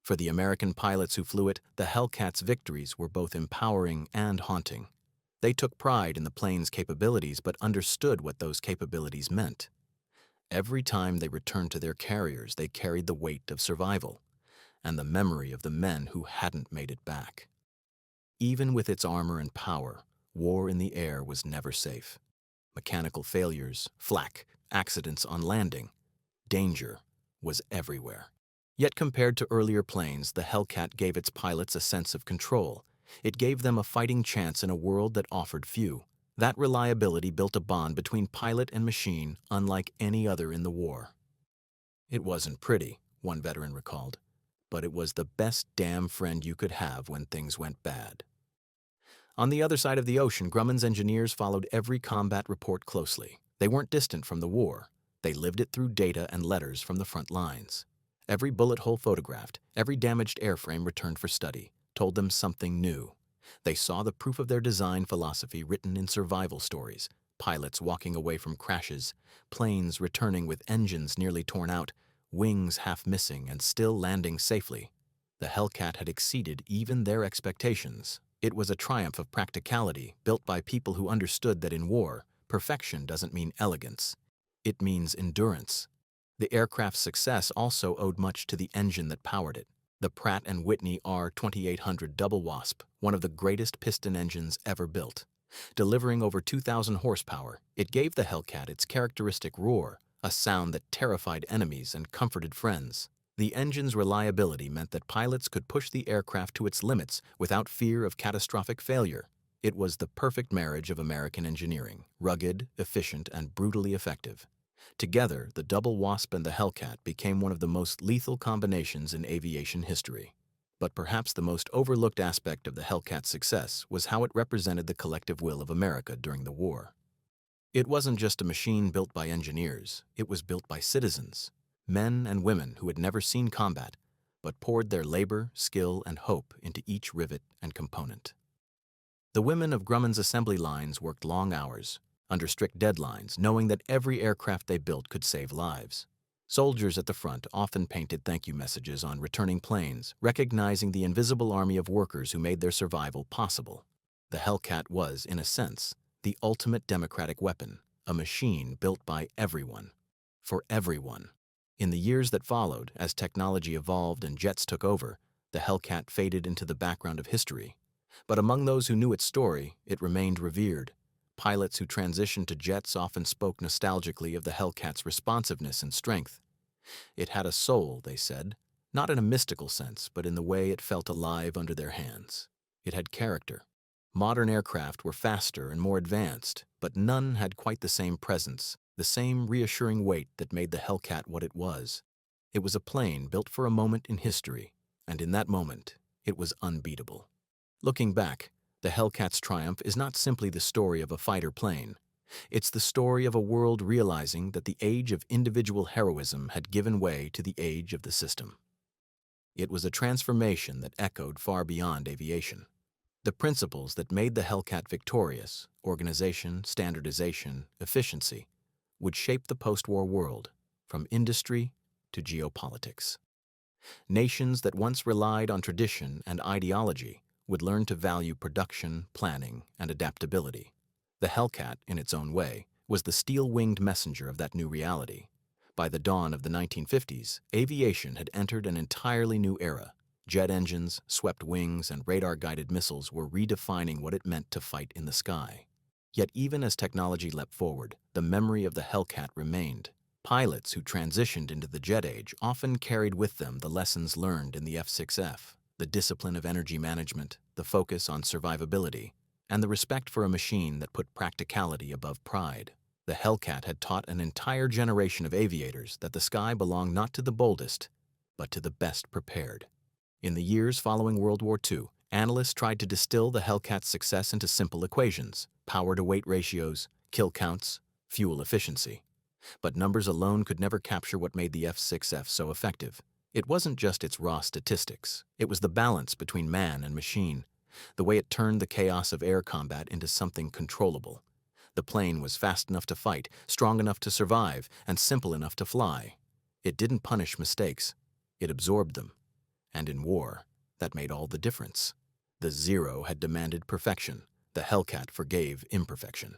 For the American pilots who flew it, the Hellcat's victories were both empowering and haunting. They took pride in the plane's capabilities but understood what those capabilities meant. Every time they returned to their carriers, they carried the weight of survival and the memory of the men who hadn't made it back. Even with its armor and power, war in the air was never safe. Mechanical failures, flak, accidents on landing, danger was everywhere. Yet compared to earlier planes, the Hellcat gave its pilots a sense of control. It gave them a fighting chance in a world that offered few. That reliability built a bond between pilot and machine unlike any other in the war. It wasn't pretty, one veteran recalled, but it was the best damn friend you could have when things went bad. On the other side of the ocean, Grumman's engineers followed every combat report closely. They weren't distant from the war. They lived it through data and letters from the front lines. Every bullet hole photographed, every damaged airframe returned for study, told them something new. They saw the proof of their design philosophy written in survival stories, pilots walking away from crashes, planes returning with engines nearly torn out, wings half missing and still landing safely. The Hellcat had exceeded even their expectations. It was a triumph of practicality, built by people who understood that in war, perfection doesn't mean elegance. It means endurance. The aircraft's success also owed much to the engine that powered it. The Pratt & Whitney R2800 Double Wasp, one of the greatest piston engines ever built. Delivering over 2,000 horsepower, it gave the Hellcat its characteristic roar, a sound that terrified enemies and comforted friends. The engine's reliability meant that pilots could push the aircraft to its limits without fear of catastrophic failure. It was the perfect marriage of American engineering, rugged, efficient, and brutally effective. Together, the Double Wasp and the Hellcat became one of the most lethal combinations in aviation history. But perhaps the most overlooked aspect of the Hellcat's success was how it represented the collective will of America during the war. It wasn't just a machine built by engineers, it was built by citizens, men and women who had never seen combat, but poured their labor, skill, and hope into each rivet and component. The women of Grumman's assembly lines worked long hours, under strict deadlines, knowing that every aircraft they built could save lives. Soldiers at the front often painted thank you messages on returning planes, recognizing the invisible army of workers who made their survival possible. The Hellcat was, in a sense, the ultimate democratic weapon, a machine built by everyone, for everyone. In the years that followed, as technology evolved and jets took over, the Hellcat faded into the background of history. But among those who knew its story, it remained revered. Pilots who transitioned to jets often spoke nostalgically of the Hellcat's responsiveness and strength. It had a soul, they said, not in a mystical sense, but in the way it felt alive under their hands. It had character. Modern aircraft were faster and more advanced, but none had quite the same presence, the same reassuring weight that made the Hellcat what it was. It was a plane built for a moment in history, and in that moment, it was unbeatable. Looking back, the Hellcat's triumph is not simply the story of a fighter plane. It's the story of a world realizing that the age of individual heroism had given way to the age of the system. It was a transformation that echoed far beyond aviation. The principles that made the Hellcat victorious, organization, standardization, efficiency, would shape the post-war world, from industry to geopolitics. Nations that once relied on tradition and ideology would learn to value production, planning, and adaptability. The Hellcat, in its own way, was the steel-winged messenger of that new reality. By the dawn of the 1950s, aviation had entered an entirely new era. Jet engines, swept wings, and radar-guided missiles were redefining what it meant to fight in the sky. Yet even as technology leapt forward, the memory of the Hellcat remained. Pilots who transitioned into the jet age often carried with them the lessons learned in the F-6F, the discipline of energy management, the focus on survivability, and the respect for a machine that put practicality above pride. The Hellcat had taught an entire generation of aviators that the sky belonged not to the boldest, but to the best prepared. In the years following World War II, analysts tried to distill the Hellcat's success into simple equations: power-to-weight ratios, kill counts, fuel efficiency. But numbers alone could never capture what made the F-6F so effective. It wasn't just its raw statistics. It was the balance between man and machine, the way it turned the chaos of air combat into something controllable. The plane was fast enough to fight, strong enough to survive, and simple enough to fly. It didn't punish mistakes. It absorbed them. And in war, that made all the difference. The Zero had demanded perfection. The Hellcat forgave imperfection.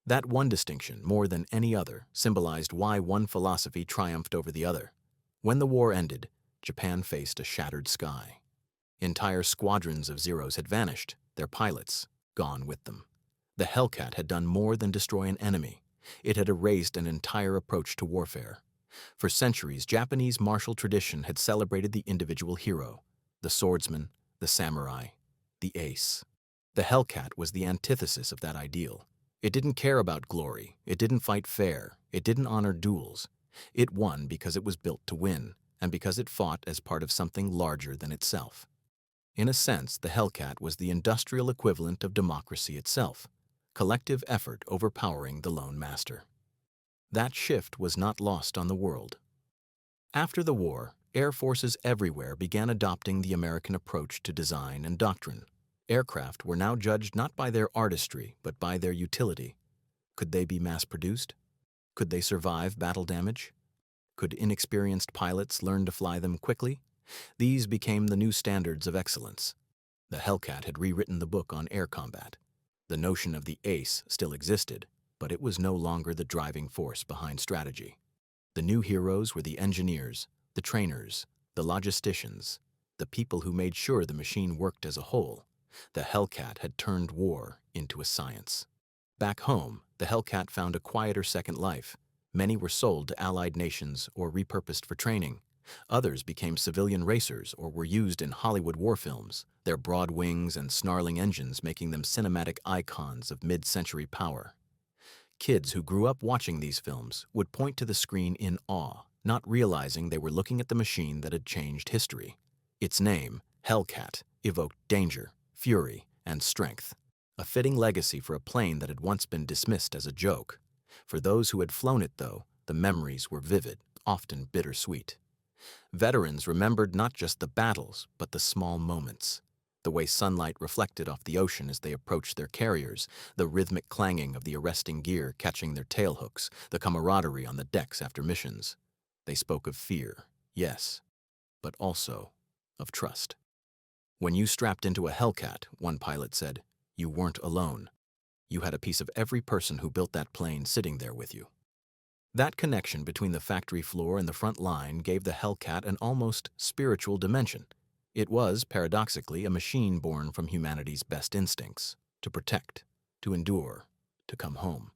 That one distinction, more than any other, symbolized why one philosophy triumphed over the other. When the war ended, Japan faced a shattered sky. Entire squadrons of Zeros had vanished, their pilots gone with them. The Hellcat had done more than destroy an enemy. It had erased an entire approach to warfare. For centuries, Japanese martial tradition had celebrated the individual hero, the swordsman, the samurai, the ace. The Hellcat was the antithesis of that ideal. It didn't care about glory. It didn't fight fair. It didn't honor duels. It won because it was built to win, and because it fought as part of something larger than itself. In a sense, the Hellcat was the industrial equivalent of democracy itself, collective effort overpowering the lone master. That shift was not lost on the world. After the war, air forces everywhere began adopting the American approach to design and doctrine. Aircraft were now judged not by their artistry, but by their utility. Could they be mass-produced? Could they survive battle damage? Could inexperienced pilots learn to fly them quickly? These became the new standards of excellence. The Hellcat had rewritten the book on air combat. The notion of the ace still existed, but it was no longer the driving force behind strategy. The new heroes were the engineers, the trainers, the logisticians, the people who made sure the machine worked as a whole. The Hellcat had turned war into a science. Back home, the Hellcat found a quieter second life. Many were sold to allied nations or repurposed for training. Others became civilian racers or were used in Hollywood war films, their broad wings and snarling engines making them cinematic icons of mid-century power. Kids who grew up watching these films would point to the screen in awe, not realizing they were looking at the machine that had changed history. Its name, Hellcat, evoked danger, fury, and strength, a fitting legacy for a plane that had once been dismissed as a joke. For those who had flown it, though, the memories were vivid, often bittersweet. Veterans remembered not just the battles, but the small moments. The way sunlight reflected off the ocean as they approached their carriers, the rhythmic clanging of the arresting gear catching their tailhooks, the camaraderie on the decks after missions. They spoke of fear, yes, but also of trust. When you strapped into a Hellcat, one pilot said, you weren't alone. You had a piece of every person who built that plane sitting there with you. That connection between the factory floor and the front line gave the Hellcat an almost spiritual dimension. It was, paradoxically, a machine born from humanity's best instincts: to protect, to endure, to come home.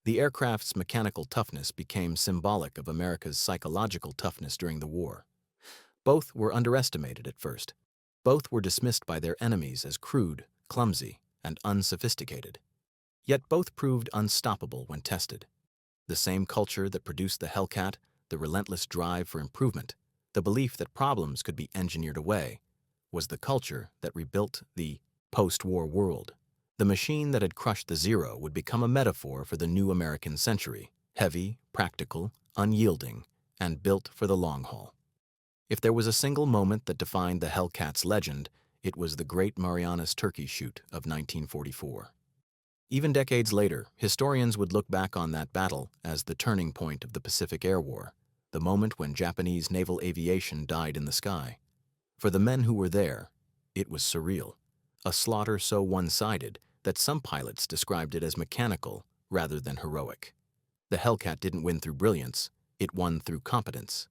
The aircraft's mechanical toughness became symbolic of America's psychological toughness during the war. Both were underestimated at first. Both were dismissed by their enemies as crude, clumsy, and unsophisticated. Yet both proved unstoppable when tested. The same culture that produced the Hellcat, the relentless drive for improvement, the belief that problems could be engineered away, was the culture that rebuilt the post-war world. The machine that had crushed the Zero would become a metaphor for the new American century: heavy, practical, unyielding, and built for the long haul. If there was a single moment that defined the Hellcat's legend, it was the Great Marianas Turkey Shoot of 1944. Even decades later, historians would look back on that battle as the turning point of the Pacific Air War, the moment when Japanese naval aviation died in the sky. For the men who were there, it was surreal, a slaughter so one-sided that some pilots described it as mechanical rather than heroic. The Hellcat didn't win through brilliance, it won through competence.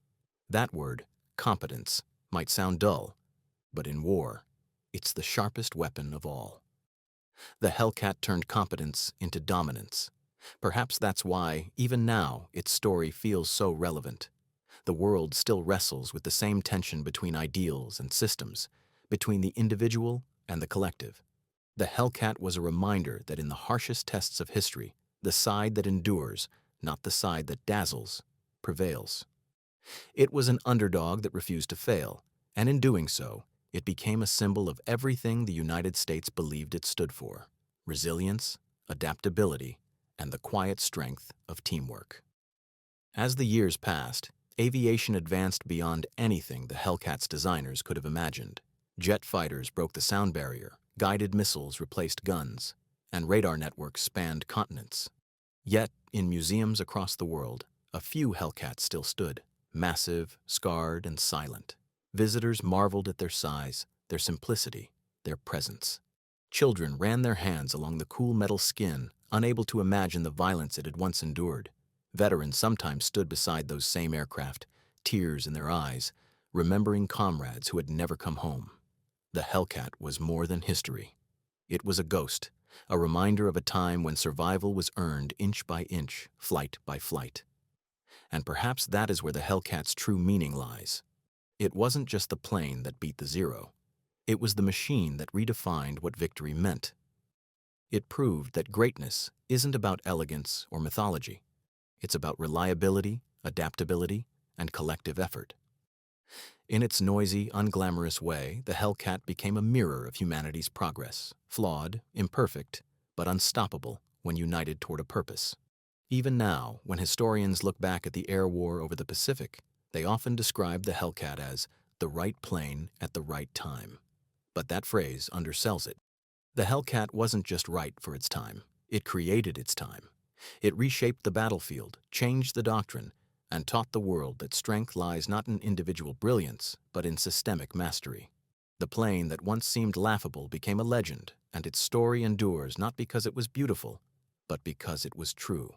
That word, competence, might sound dull, but in war, it's the sharpest weapon of all. The Hellcat turned competence into dominance. Perhaps that's why, even now, its story feels so relevant. The world still wrestles with the same tension between ideals and systems, between the individual and the collective. The Hellcat was a reminder that in the harshest tests of history, the side that endures, not the side that dazzles, prevails. It was an underdog that refused to fail, and in doing so, it became a symbol of everything the United States believed it stood for: resilience, adaptability, and the quiet strength of teamwork. As the years passed, aviation advanced beyond anything the Hellcat's designers could have imagined. Jet fighters broke the sound barrier, guided missiles replaced guns, and radar networks spanned continents. Yet, in museums across the world, a few Hellcats still stood, massive, scarred, and silent. Visitors marveled at their size, their simplicity, their presence. Children ran their hands along the cool metal skin, unable to imagine the violence it had once endured. Veterans sometimes stood beside those same aircraft, tears in their eyes, remembering comrades who had never come home. The Hellcat was more than history. It was a ghost, a reminder of a time when survival was earned inch by inch, flight by flight. And perhaps that is where the Hellcat's true meaning lies. It wasn't just the plane that beat the Zero. It was the machine that redefined what victory meant. It proved that greatness isn't about elegance or mythology. It's about reliability, adaptability, and collective effort. In its noisy, unglamorous way, the Hellcat became a mirror of humanity's progress, flawed, imperfect, but unstoppable when united toward a purpose. Even now, when historians look back at the air war over the Pacific, they often describe the Hellcat as the right plane at the right time. But that phrase undersells it. The Hellcat wasn't just right for its time. It created its time. It reshaped the battlefield, changed the doctrine, and taught the world that strength lies not in individual brilliance, but in systemic mastery. The plane that once seemed laughable became a legend, and its story endures not because it was beautiful, but because it was true.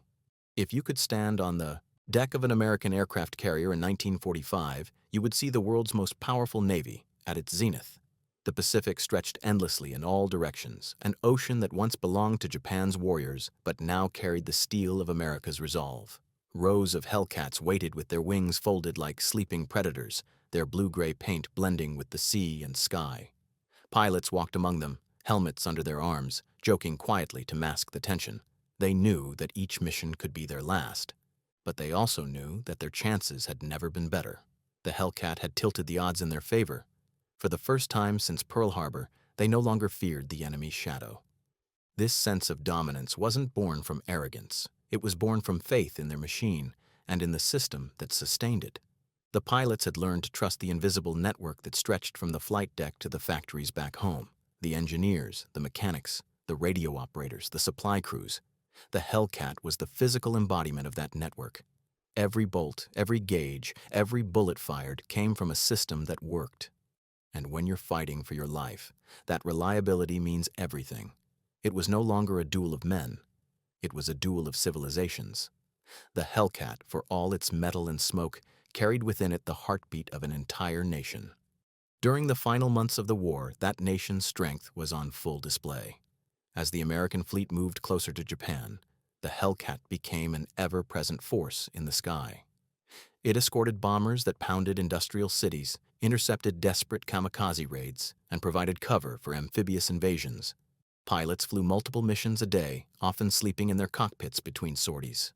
If you could stand on the deck of an American aircraft carrier in 1945, you would see the world's most powerful navy at its zenith. The Pacific stretched endlessly in all directions, an ocean that once belonged to Japan's warriors but now carried the steel of America's resolve. Rows of Hellcats waited with their wings folded like sleeping predators, their blue-gray paint blending with the sea and sky. Pilots walked among them, helmets under their arms, joking quietly to mask the tension. They knew that each mission could be their last, but they also knew that their chances had never been better. The Hellcat had tilted the odds in their favor. For the first time since Pearl Harbor, they no longer feared the enemy's shadow. This sense of dominance wasn't born from arrogance. It was born from faith in their machine and in the system that sustained it. The pilots had learned to trust the invisible network that stretched from the flight deck to the factories back home. The engineers, the mechanics, the radio operators, the supply crews. The Hellcat was the physical embodiment of that network. Every bolt, every gauge, every bullet fired came from a system that worked. And when you're fighting for your life, that reliability means everything. It was no longer a duel of men. It was a duel of civilizations. The Hellcat, for all its metal and smoke, carried within it the heartbeat of an entire nation. During the final months of the war, that nation's strength was on full display. As the American fleet moved closer to Japan, the Hellcat became an ever-present force in the sky. It escorted bombers that pounded industrial cities, intercepted desperate kamikaze raids, and provided cover for amphibious invasions. Pilots flew multiple missions a day, often sleeping in their cockpits between sorties.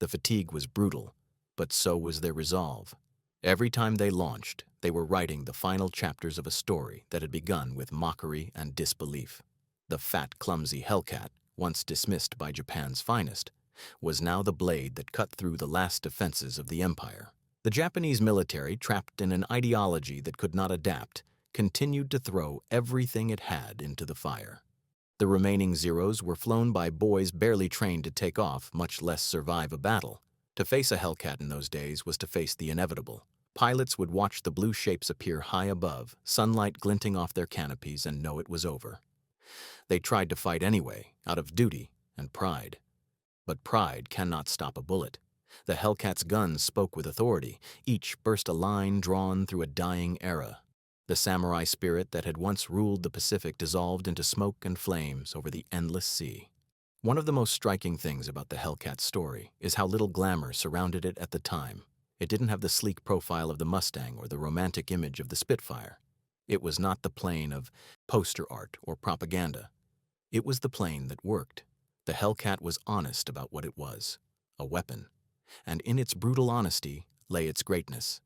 The fatigue was brutal, but so was their resolve. Every time they launched, they were writing the final chapters of a story that had begun with mockery and disbelief. The fat, clumsy Hellcat, once dismissed by Japan's finest, was now the blade that cut through the last defenses of the empire. The Japanese military, trapped in an ideology that could not adapt, continued to throw everything it had into the fire. The remaining Zeros were flown by boys barely trained to take off, much less survive a battle. To face a Hellcat in those days was to face the inevitable. Pilots would watch the blue shapes appear high above, sunlight glinting off their canopies, and know it was over. They tried to fight anyway, out of duty and pride. But pride cannot stop a bullet. The Hellcat's guns spoke with authority. Each burst a line drawn through a dying era. The samurai spirit that had once ruled the Pacific dissolved into smoke and flames over the endless sea. One of the most striking things about the Hellcat story is how little glamour surrounded it at the time. It didn't have the sleek profile of the Mustang or the romantic image of the Spitfire. It was not the plane of poster art or propaganda. It was the plane that worked. The Hellcat was honest about what it was, a weapon. And in its brutal honesty lay its greatness.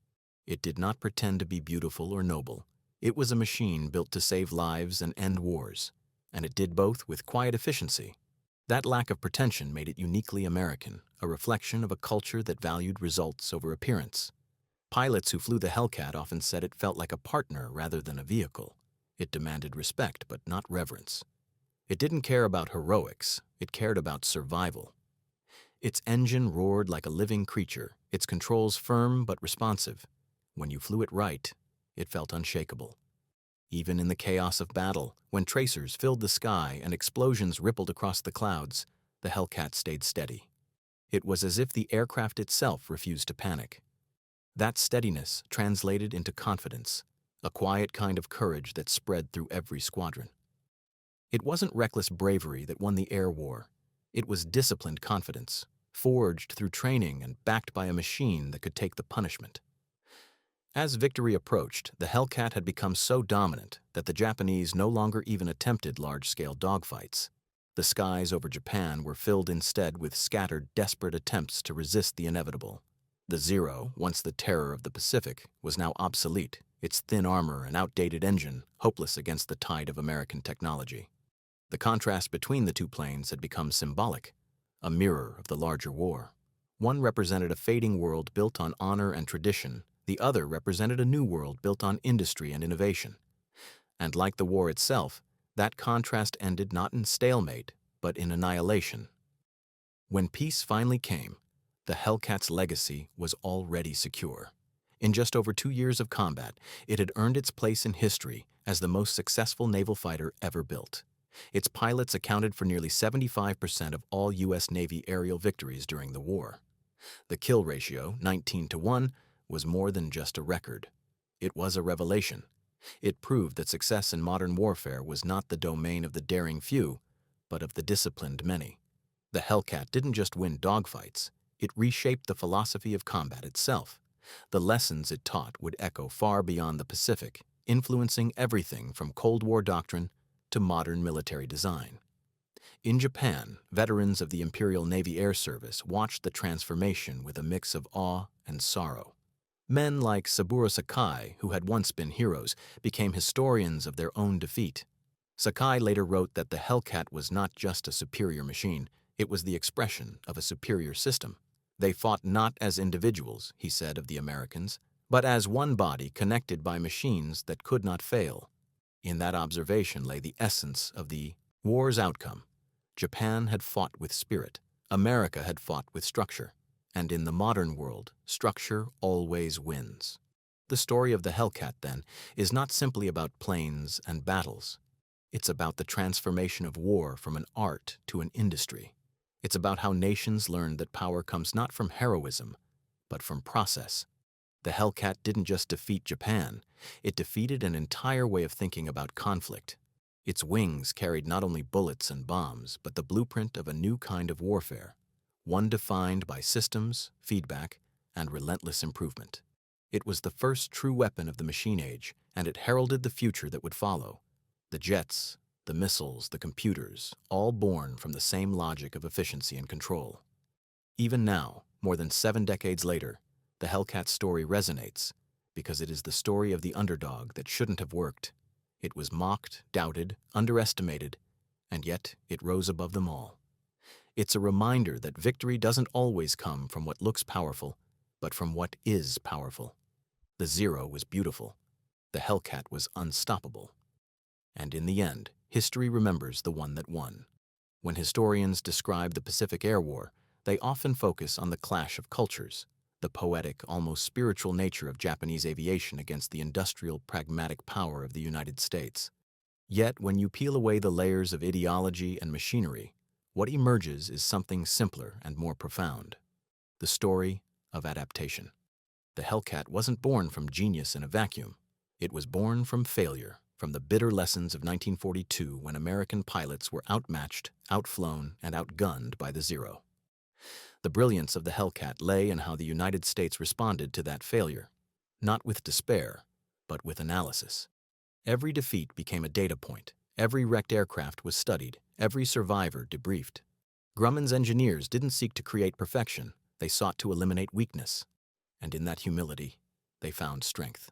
It did not pretend to be beautiful or noble. It was a machine built to save lives and end wars, and it did both with quiet efficiency. That lack of pretension made it uniquely American, a reflection of a culture that valued results over appearance. Pilots who flew the Hellcat often said it felt like a partner rather than a vehicle. It demanded respect, but not reverence. It didn't care about heroics, it cared about survival. Its engine roared like a living creature, its controls firm but responsive. When you flew it right, it felt unshakable. Even in the chaos of battle, when tracers filled the sky and explosions rippled across the clouds, the Hellcat stayed steady. It was as if the aircraft itself refused to panic. That steadiness translated into confidence, a quiet kind of courage that spread through every squadron. It wasn't reckless bravery that won the air war. It was disciplined confidence, forged through training and backed by a machine that could take the punishment. As victory approached, the Hellcat had become so dominant that the Japanese no longer even attempted large-scale dogfights. The skies over Japan were filled instead with scattered, desperate attempts to resist the inevitable. The Zero, once the terror of the Pacific, was now obsolete, its thin armor and outdated engine hopeless against the tide of American technology. The contrast between the two planes had become symbolic, a mirror of the larger war. One represented a fading world built on honor and tradition. The other represented a new world built on industry and innovation. And like the war itself, that contrast ended not in stalemate, but in annihilation. When peace finally came, the Hellcat's legacy was already secure. In just over 2 years of combat, it had earned its place in history as the most successful naval fighter ever built. Its pilots accounted for nearly 75% of all U.S. Navy aerial victories during the war. The kill ratio, 19-1, was more than just a record. It was a revelation. It proved that success in modern warfare was not the domain of the daring few, but of the disciplined many. The Hellcat didn't just win dogfights. It reshaped the philosophy of combat itself. The lessons it taught would echo far beyond the Pacific, influencing everything from Cold War doctrine to modern military design. In Japan, veterans of the Imperial Navy Air Service watched the transformation with a mix of awe and sorrow. Men like Saburo Sakai, who had once been heroes, became historians of their own defeat. Sakai later wrote that the Hellcat was not just a superior machine, it was the expression of a superior system. They fought not as individuals, he said of the Americans, but as one body connected by machines that could not fail. In that observation lay the essence of the war's outcome. Japan had fought with spirit. America had fought with structure. And in the modern world, structure always wins. The story of the Hellcat, then, is not simply about planes and battles. It's about the transformation of war from an art to an industry. It's about how nations learned that power comes not from heroism, but from process. The Hellcat didn't just defeat Japan, it defeated an entire way of thinking about conflict. Its wings carried not only bullets and bombs, but the blueprint of a new kind of warfare, one defined by systems, feedback, and relentless improvement. It was the first true weapon of the machine age, and it heralded the future that would follow. The jets, the missiles, the computers, all born from the same logic of efficiency and control. Even now, more than 7 decades later, the Hellcat story resonates because it is the story of the underdog that shouldn't have worked. It was mocked, doubted, underestimated, and yet it rose above them all. It's a reminder that victory doesn't always come from what looks powerful, but from what is powerful. The Zero was beautiful. The Hellcat was unstoppable. And in the end, history remembers the one that won. When historians describe the Pacific Air War, they often focus on the clash of cultures, the poetic, almost spiritual nature of Japanese aviation against the industrial, pragmatic power of the United States. Yet, when you peel away the layers of ideology and machinery, what emerges is something simpler and more profound: the story of adaptation. The Hellcat wasn't born from genius in a vacuum. It was born from failure, from the bitter lessons of 1942 when American pilots were outmatched, outflown, and outgunned by the Zero. The brilliance of the Hellcat lay in how the United States responded to that failure, not with despair, but with analysis. Every defeat became a data point. Every wrecked aircraft was studied, every survivor debriefed. Grumman's engineers didn't seek to create perfection, they sought to eliminate weakness. And in that humility, they found strength.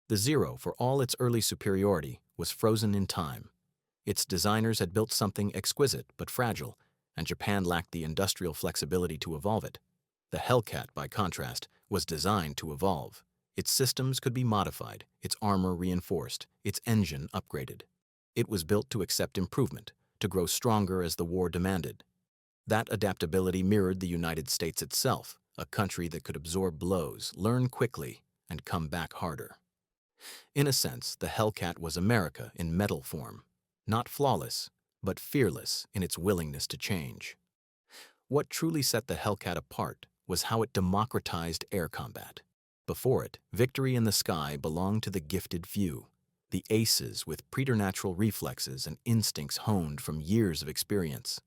The Zero, for all its early superiority, was frozen in time. Its designers had built something exquisite but fragile, and Japan lacked the industrial flexibility to evolve it. The Hellcat, by contrast, was designed to evolve. Its systems could be modified, its armor reinforced, its engine upgraded. It was built to accept improvement, to grow stronger as the war demanded. That adaptability mirrored the United States itself, a country that could absorb blows, learn quickly, and come back harder. In a sense, the Hellcat was America in metal form, not flawless, but fearless in its willingness to change. What truly set the Hellcat apart was how it democratized air combat. Before it, victory in the sky belonged to the gifted few, the aces with preternatural reflexes and instincts honed from years of experience.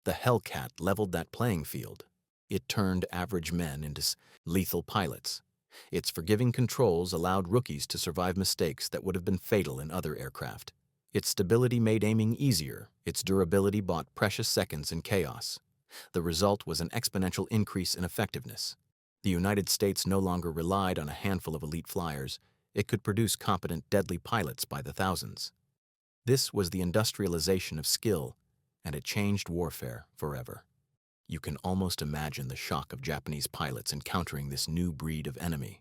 The Hellcat leveled that playing field. It turned average men into lethal pilots. Its forgiving controls allowed rookies to survive mistakes that would have been fatal in other aircraft. Its stability made aiming easier. Its durability bought precious seconds in chaos. The result was an exponential increase in effectiveness. The United States no longer relied on a handful of elite flyers. It could produce competent, deadly pilots by the thousands. This was the industrialization of skill, and it changed warfare forever. You can almost imagine the shock of Japanese pilots encountering this new breed of enemy,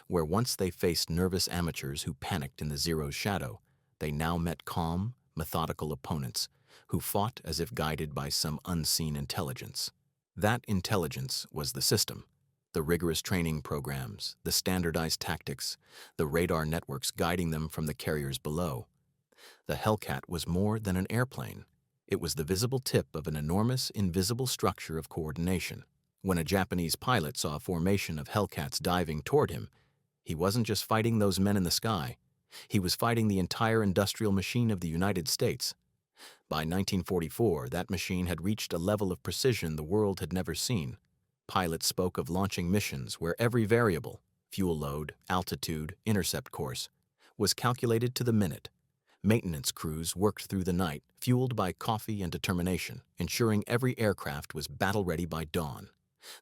where once they faced nervous amateurs who panicked in the Zero's shadow, they now met calm, methodical opponents who fought as if guided by some unseen intelligence. That intelligence was the system, the rigorous training programs, the standardized tactics, the radar networks guiding them from the carriers below. The Hellcat was more than an airplane. It was the visible tip of an enormous, invisible structure of coordination. When a Japanese pilot saw a formation of Hellcats diving toward him, he wasn't just fighting those men in the sky. He was fighting the entire industrial machine of the United States. By 1944, that machine had reached a level of precision the world had never seen. Pilots spoke of launching missions where every variable, fuel load, altitude, intercept course, was calculated to the minute. Maintenance crews worked through the night, fueled by coffee and determination, ensuring every aircraft was battle-ready by dawn.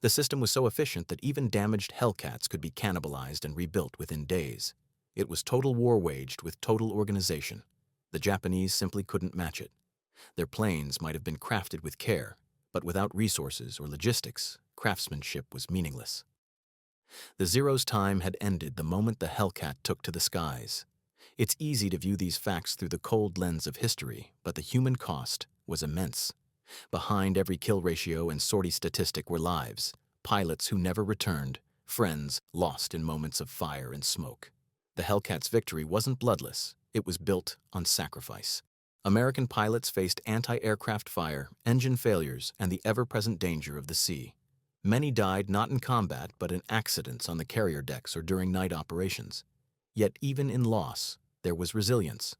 The system was so efficient that even damaged Hellcats could be cannibalized and rebuilt within days. It was total war waged with total organization. The Japanese simply couldn't match it. Their planes might have been crafted with care, but without resources or logistics, craftsmanship was meaningless. The Zero's time had ended the moment the Hellcat took to the skies. It's easy to view these facts through the cold lens of history, but the human cost was immense. Behind every kill ratio and sortie statistic were lives, pilots who never returned, friends lost in moments of fire and smoke. The Hellcat's victory wasn't bloodless, it was built on sacrifice. American pilots faced anti-aircraft fire, engine failures, and the ever-present danger of the sea. Many died not in combat but in accidents on the carrier decks or during night operations. Yet even in loss, there was resilience.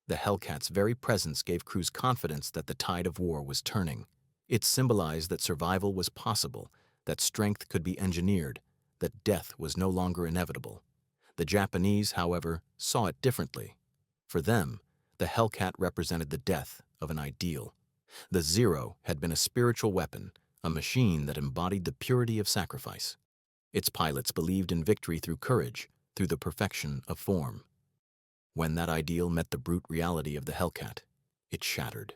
The Hellcat's very presence gave crews confidence that the tide of war was turning. It symbolized that survival was possible, that strength could be engineered, that death was no longer inevitable. The Japanese, however, saw it differently. For them, the Hellcat represented the death of an ideal. The Zero had been a spiritual weapon, a machine that embodied the purity of sacrifice. Its pilots believed in victory through courage, through the perfection of form. When that ideal met the brute reality of the Hellcat, it shattered.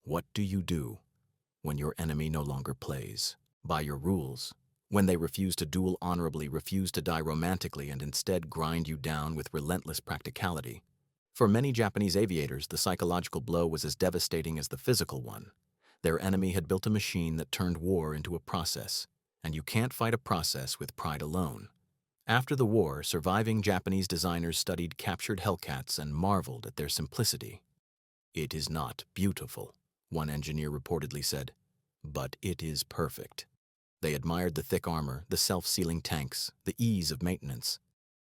What do you do when your enemy no longer plays by your rules? When they refuse to duel honorably, refuse to die romantically, and instead grind you down with relentless practicality? For many Japanese aviators, the psychological blow was as devastating as the physical one. Their enemy had built a machine that turned war into a process, and you can't fight a process with pride alone. After the war, surviving Japanese designers studied captured Hellcats and marveled at their simplicity. "It is not beautiful," one engineer reportedly said, "but it is perfect." They admired the thick armor, the self-sealing tanks, the ease of maintenance.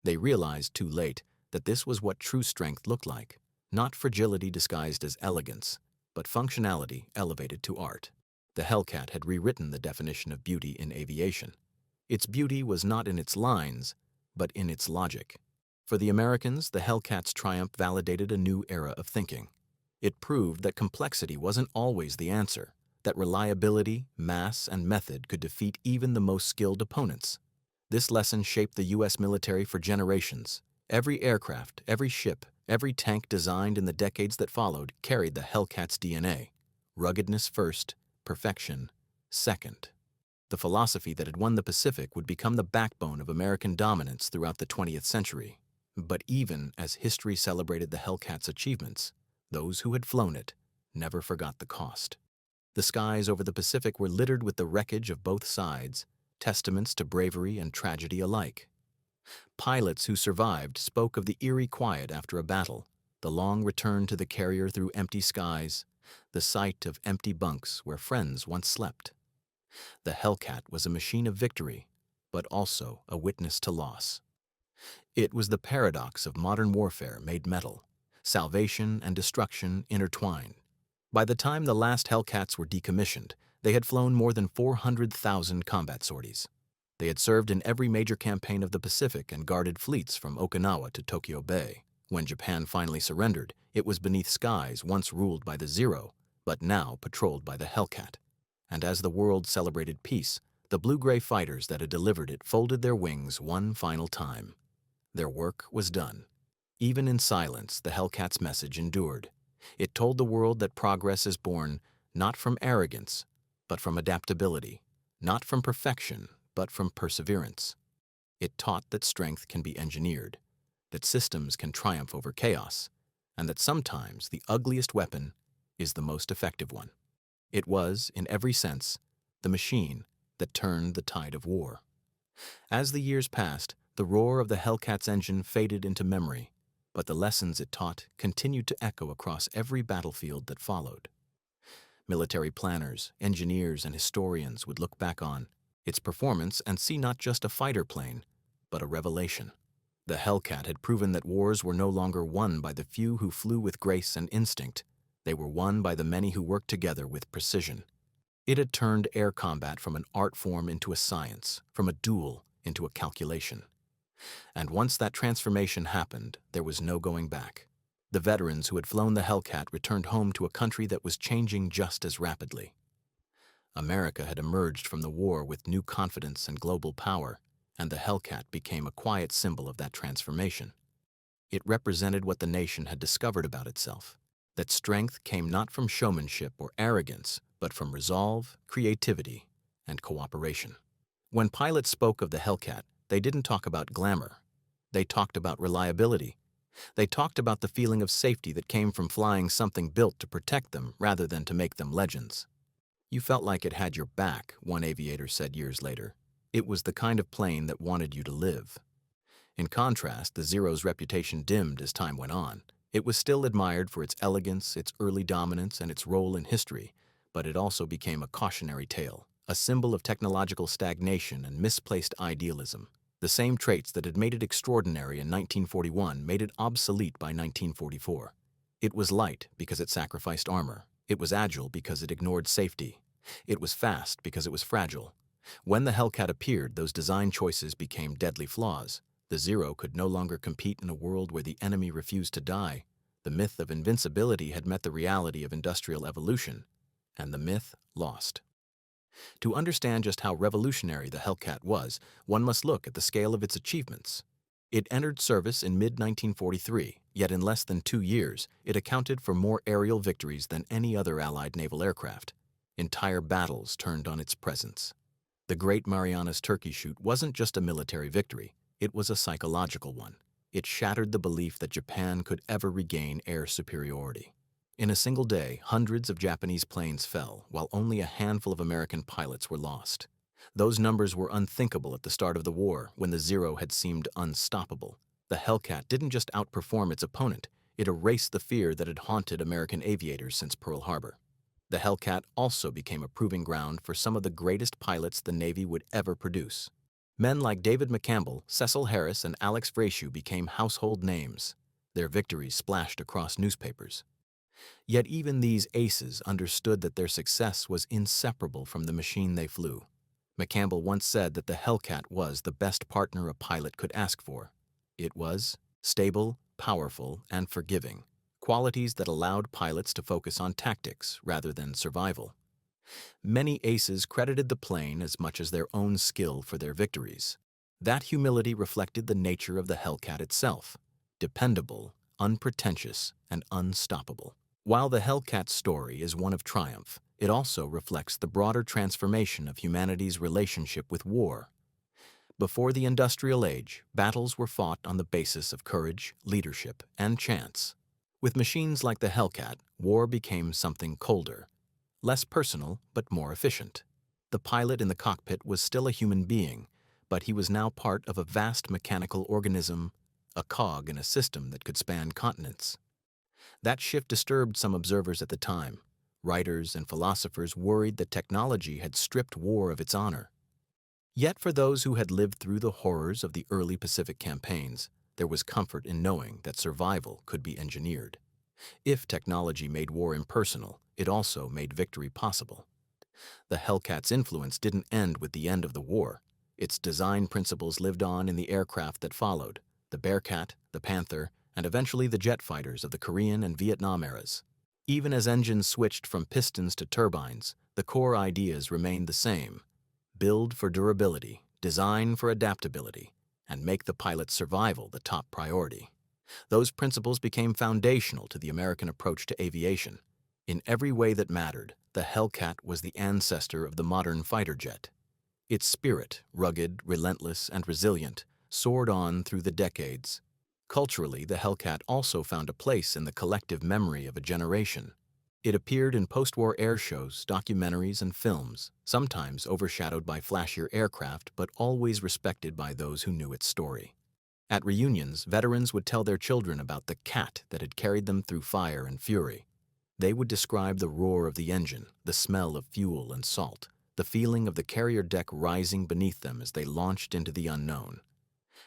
They realized too late that this was what true strength looked like, not fragility disguised as elegance, but functionality elevated to art. The Hellcat had rewritten the definition of beauty in aviation. Its beauty was not in its lines, but in its logic. For the Americans, the Hellcat's triumph validated a new era of thinking. It proved that complexity wasn't always the answer, that reliability, mass, and method could defeat even the most skilled opponents. This lesson shaped the U.S. military for generations. Every aircraft, every ship, every tank designed in the decades that followed carried the Hellcat's DNA. Ruggedness first, perfection second. The philosophy that had won the Pacific would become the backbone of American dominance throughout the 20th century. But even as history celebrated the Hellcat's achievements, those who had flown it never forgot the cost. The skies over the Pacific were littered with the wreckage of both sides, testaments to bravery and tragedy alike. Pilots who survived spoke of the eerie quiet after a battle, the long return to the carrier through empty skies, the sight of empty bunks where friends once slept. The Hellcat was a machine of victory, but also a witness to loss. It was the paradox of modern warfare made metal, salvation and destruction intertwined. By the time the last Hellcats were decommissioned, they had flown more than 400,000 combat sorties. They had served in every major campaign of the Pacific and guarded fleets from Okinawa to Tokyo Bay. When Japan finally surrendered, it was beneath skies once ruled by the Zero, but now patrolled by the Hellcat. And as the world celebrated peace, the blue-gray fighters that had delivered it folded their wings one final time. Their work was done. Even in silence, the Hellcat's message endured. It told the world that progress is born not from arrogance, but from adaptability, not from perfection, but from perseverance. It taught that strength can be engineered, that systems can triumph over chaos, and that sometimes the ugliest weapon is the most effective one. It was, in every sense, the machine that turned the tide of war. As the years passed, the roar of the Hellcat's engine faded into memory, but the lessons it taught continued to echo across every battlefield that followed. Military planners, engineers, and historians would look back on its performance and see not just a fighter plane, but a revelation. The Hellcat had proven that wars were no longer won by the few who flew with grace and instinct. They were won by the many who worked together with precision. It had turned air combat from an art form into a science, from a duel into a calculation. And once that transformation happened, there was no going back. The veterans who had flown the Hellcat returned home to a country that was changing just as rapidly. America had emerged from the war with new confidence and global power, and the Hellcat became a quiet symbol of that transformation. It represented what the nation had discovered about itself, that strength came not from showmanship or arrogance, but from resolve, creativity, and cooperation. When pilots spoke of the Hellcat, they didn't talk about glamour. They talked about reliability. They talked about the feeling of safety that came from flying something built to protect them rather than to make them legends. You felt like it had your back, one aviator said years later. It was the kind of plane that wanted you to live. In contrast, the Zero's reputation dimmed as time went on. It was still admired for its elegance, its early dominance, and its role in history, but it also became a cautionary tale, a symbol of technological stagnation and misplaced idealism. The same traits that had made it extraordinary in 1941 made it obsolete by 1944. It was light because it sacrificed armor. It was agile because it ignored safety. It was fast because it was fragile. When the Hellcat appeared, those design choices became deadly flaws. The Zero could no longer compete in a world where the enemy refused to die. The myth of invincibility had met the reality of industrial evolution, and the myth lost. To understand just how revolutionary the Hellcat was, one must look at the scale of its achievements. It entered service in mid-1943, yet in less than 2 years, it accounted for more aerial victories than any other Allied naval aircraft. Entire battles turned on its presence. The Great Marianas Turkey Shoot wasn't just a military victory, it was a psychological one. It shattered the belief that Japan could ever regain air superiority. In a single day, hundreds of Japanese planes fell, while only a handful of American pilots were lost. Those numbers were unthinkable at the start of the war, when the Zero had seemed unstoppable. The Hellcat didn't just outperform its opponent, it erased the fear that had haunted American aviators since Pearl Harbor. The Hellcat also became a proving ground for some of the greatest pilots the Navy would ever produce. Men like David McCampbell, Cecil Harris, and Alex Vreeswijk became household names. Their victories splashed across newspapers. Yet even these aces understood that their success was inseparable from the machine they flew. McCampbell once said that the Hellcat was the best partner a pilot could ask for. It was stable, powerful, and forgiving, qualities that allowed pilots to focus on tactics rather than survival. Many aces credited the plane as much as their own skill for their victories. That humility reflected the nature of the Hellcat itself: dependable, unpretentious, and unstoppable. While the Hellcat's story is one of triumph, it also reflects the broader transformation of humanity's relationship with war. Before the industrial age, battles were fought on the basis of courage, leadership, and chance. With machines like the Hellcat, war became something colder, less personal but more efficient. The pilot in the cockpit was still a human being, but he was now part of a vast mechanical organism, a cog in a system that could span continents. That shift disturbed some observers at the time. Writers and philosophers worried that technology had stripped war of its honor. Yet for those who had lived through the horrors of the early Pacific campaigns, there was comfort in knowing that survival could be engineered. If technology made war impersonal, it also made victory possible. The Hellcat's influence didn't end with the end of the war. Its design principles lived on in the aircraft that followed: the Bearcat, the Panther, and eventually the jet fighters of the Korean and Vietnam eras. Even as engines switched from pistons to turbines, the core ideas remained the same: build for durability, design for adaptability, and make the pilot's survival the top priority. Those principles became foundational to the American approach to aviation. In every way that mattered, the Hellcat was the ancestor of the modern fighter jet. Its spirit, rugged, relentless, and resilient, soared on through the decades. Culturally, the Hellcat also found a place in the collective memory of a generation. It appeared in post-war air shows, documentaries, and films, sometimes overshadowed by flashier aircraft, but always respected by those who knew its story. At reunions, veterans would tell their children about the cat that had carried them through fire and fury. They would describe the roar of the engine, the smell of fuel and salt, the feeling of the carrier deck rising beneath them as they launched into the unknown.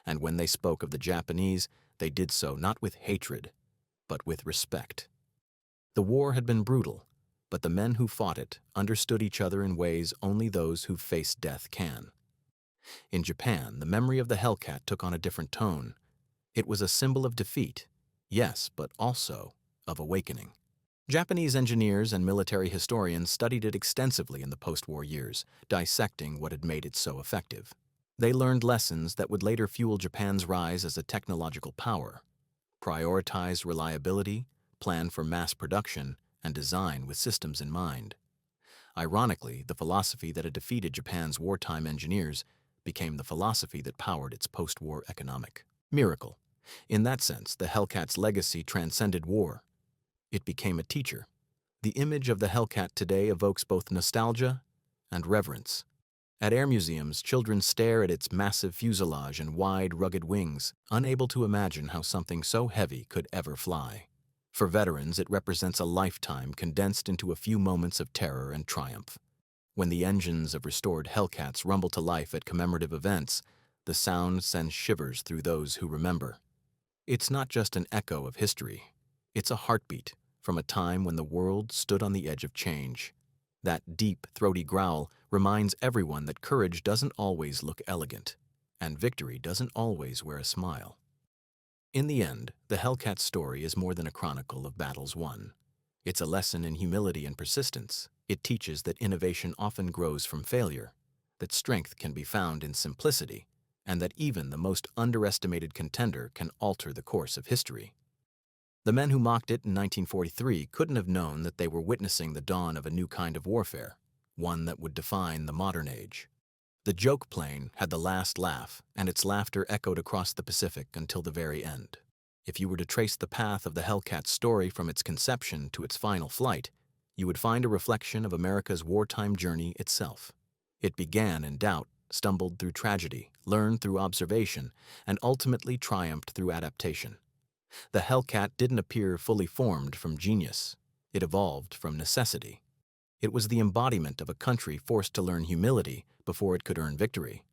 And when they spoke of the Japanese, they did so not with hatred, but with respect. The war had been brutal, but the men who fought it understood each other in ways only those who face death can. In Japan, the memory of the Hellcat took on a different tone. It was a symbol of defeat, yes, but also of awakening. Japanese engineers and military historians studied it extensively in the post-war years, dissecting what had made it so effective. They learned lessons that would later fuel Japan's rise as a technological power: prioritize reliability, plan for mass production, and design with systems in mind. Ironically, the philosophy that had defeated Japan's wartime engineers became the philosophy that powered its post-war economic miracle. In that sense, the Hellcat's legacy transcended war. It became a teacher. The image of the Hellcat today evokes both nostalgia and reverence. At air museums, children stare at its massive fuselage and wide, rugged wings, unable to imagine how something so heavy could ever fly. For veterans, it represents a lifetime condensed into a few moments of terror and triumph. When the engines of restored Hellcats rumble to life at commemorative events, the sound sends shivers through those who remember. It's not just an echo of history. It's a heartbeat from a time when the world stood on the edge of change. That deep, throaty growl reminds everyone that courage doesn't always look elegant, and victory doesn't always wear a smile. In the end, the Hellcat story is more than a chronicle of battles won. It's a lesson in humility and persistence. It teaches that innovation often grows from failure, that strength can be found in simplicity, and that even the most underestimated contender can alter the course of history. The men who mocked it in 1943 couldn't have known that they were witnessing the dawn of a new kind of warfare, one that would define the modern age. The joke plane had the last laugh, and its laughter echoed across the Pacific until the very end. If you were to trace the path of the Hellcat story from its conception to its final flight, you would find a reflection of America's wartime journey itself. It began in doubt, stumbled through tragedy, learned through observation, and ultimately triumphed through adaptation. The Hellcat didn't appear fully formed from genius. It evolved from necessity. It was the embodiment of a country forced to learn humility before it could earn victory.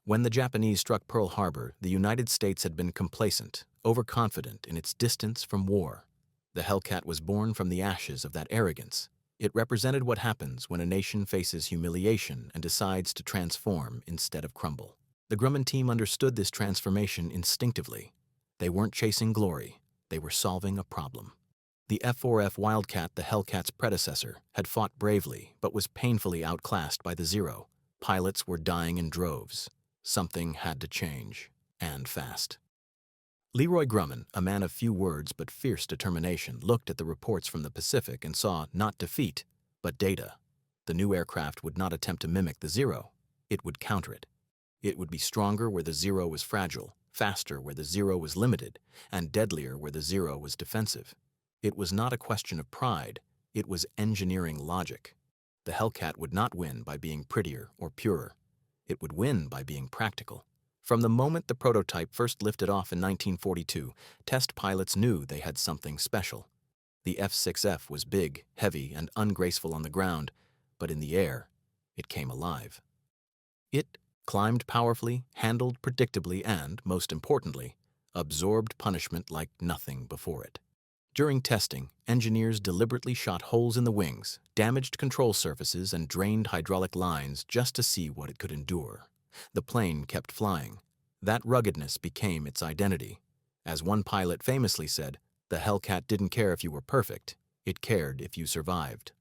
When the Japanese struck Pearl Harbor, the United States had been complacent, overconfident in its distance from war. The Hellcat was born from the ashes of that arrogance. It represented what happens when a nation faces humiliation and decides to transform instead of crumble. The Grumman team understood this transformation instinctively. They weren't chasing glory, they were solving a problem. The F-4F Wildcat, the Hellcat's predecessor, had fought bravely but was painfully outclassed by the Zero. Pilots were dying in droves. Something had to change, and fast. Leroy Grumman, a man of few words but fierce determination, looked at the reports from the Pacific and saw not defeat, but data. The new aircraft would not attempt to mimic the Zero. It would counter it. It would be stronger where the Zero was fragile, faster where the Zero was limited, and deadlier where the Zero was defensive. It was not a question of pride, it was engineering logic. The Hellcat would not win by being prettier or purer. It would win by being practical. From the moment the prototype first lifted off in 1942, test pilots knew they had something special. The F-6F was big, heavy, and ungraceful on the ground, but in the air, it came alive. It climbed powerfully, handled predictably, and, most importantly, absorbed punishment like nothing before it. During testing, engineers deliberately shot holes in the wings, damaged control surfaces, and drained hydraulic lines just to see what it could endure. The plane kept flying. That ruggedness became its identity. As one pilot famously said, the Hellcat didn't care if you were perfect, it cared if you survived.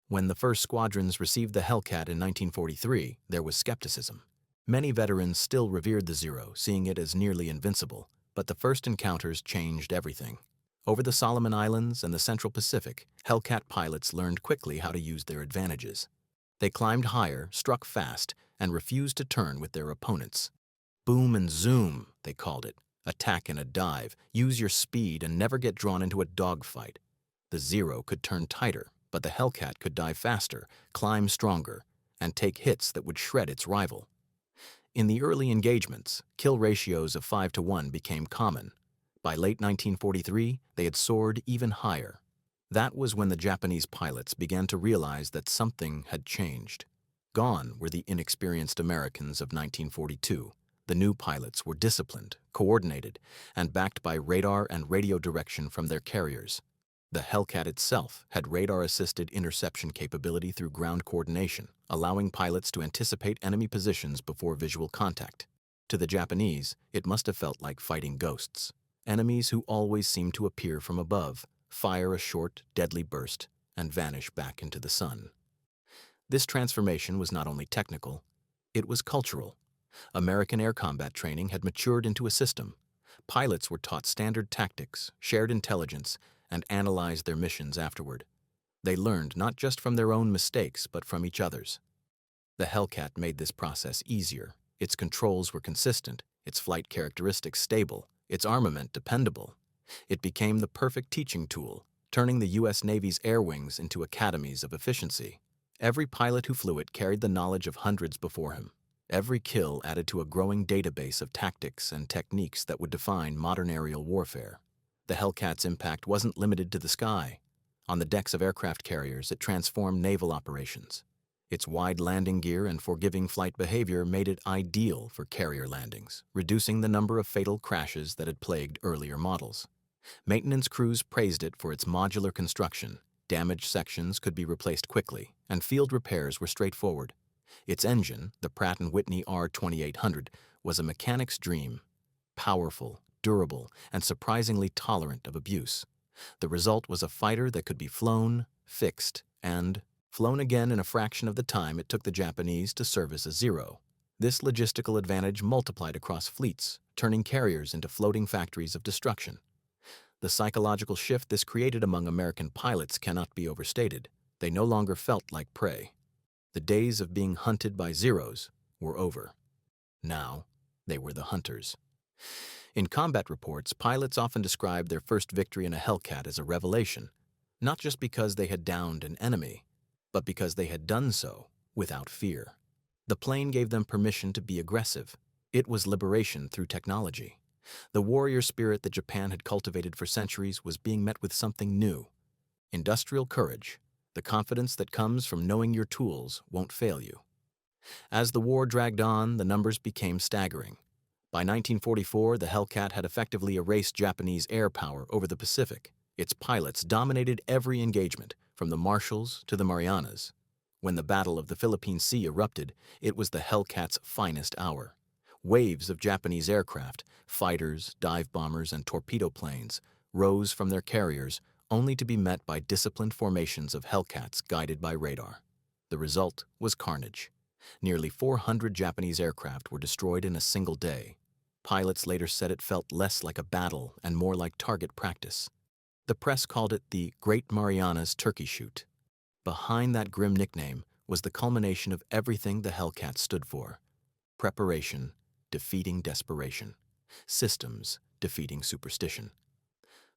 When the first squadrons received the Hellcat in 1943, there was skepticism. Many veterans still revered the Zero, seeing it as nearly invincible, but the first encounters changed everything. Over the Solomon Islands and the Central Pacific, Hellcat pilots learned quickly how to use their advantages. They climbed higher, struck fast, and refused to turn with their opponents. Boom and zoom, they called it. Attack and a dive, use your speed and never get drawn into a dogfight. The Zero could turn tighter, but the Hellcat could dive faster, climb stronger, and take hits that would shred its rival. In the early engagements, kill ratios of 5-1 became common. By late 1943, they had soared even higher. That was when the Japanese pilots began to realize that something had changed. Gone were the inexperienced Americans of 1942. The new pilots were disciplined, coordinated, and backed by radar and radio direction from their carriers. The Hellcat itself had radar-assisted interception capability through ground coordination, allowing pilots to anticipate enemy positions before visual contact. To the Japanese, it must have felt like fighting ghosts. Enemies who always seemed to appear from above, fire a short, deadly burst, and vanish back into the sun. This transformation was not only technical, it was cultural. American air combat training had matured into a system. Pilots were taught standard tactics, shared intelligence, and analyzed their missions afterward. They learned not just from their own mistakes, but from each other's. The Hellcat made this process easier. Its controls were consistent, its flight characteristics stable, its armament dependable. It became the perfect teaching tool, turning the U.S. Navy's air wings into academies of efficiency. Every pilot who flew it carried the knowledge of hundreds before him. Every kill added to a growing database of tactics and techniques that would define modern aerial warfare. The Hellcat's impact wasn't limited to the sky. On the decks of aircraft carriers, it transformed naval operations. Its wide landing gear and forgiving flight behavior made it ideal for carrier landings, reducing the number of fatal crashes that had plagued earlier models. Maintenance crews praised it for its modular construction. Damaged sections could be replaced quickly, and field repairs were straightforward. Its engine, the Pratt & Whitney R2800, was a mechanic's dream. Powerful, durable, and surprisingly tolerant of abuse. The result was a fighter that could be flown, fixed, and flown again in a fraction of the time it took the Japanese to service a Zero. This logistical advantage multiplied across fleets, turning carriers into floating factories of destruction. The psychological shift this created among American pilots cannot be overstated. They no longer felt like prey. The days of being hunted by Zeros were over. Now, they were the hunters. In combat reports, pilots often described their first victory in a Hellcat as a revelation, not just because they had downed an enemy, but because they had done so without fear. The plane gave them permission to be aggressive. It was liberation through technology. The warrior spirit that Japan had cultivated for centuries was being met with something new. Industrial courage, the confidence that comes from knowing your tools won't fail you. As the war dragged on, the numbers became staggering. By 1944, the Hellcat had effectively erased Japanese air power over the Pacific. Its pilots dominated every engagement, from the Marshalls to the Marianas. When the Battle of the Philippine Sea erupted, it was the Hellcat's finest hour. Waves of Japanese aircraft, fighters, dive bombers, and torpedo planes, rose from their carriers, only to be met by disciplined formations of Hellcats guided by radar. The result was carnage. Nearly 400 Japanese aircraft were destroyed in a single day. Pilots later said it felt less like a battle and more like target practice. The press called it the Great Marianas Turkey Shoot. Behind that grim nickname was the culmination of everything the Hellcat stood for: preparation defeating desperation, systems defeating superstition.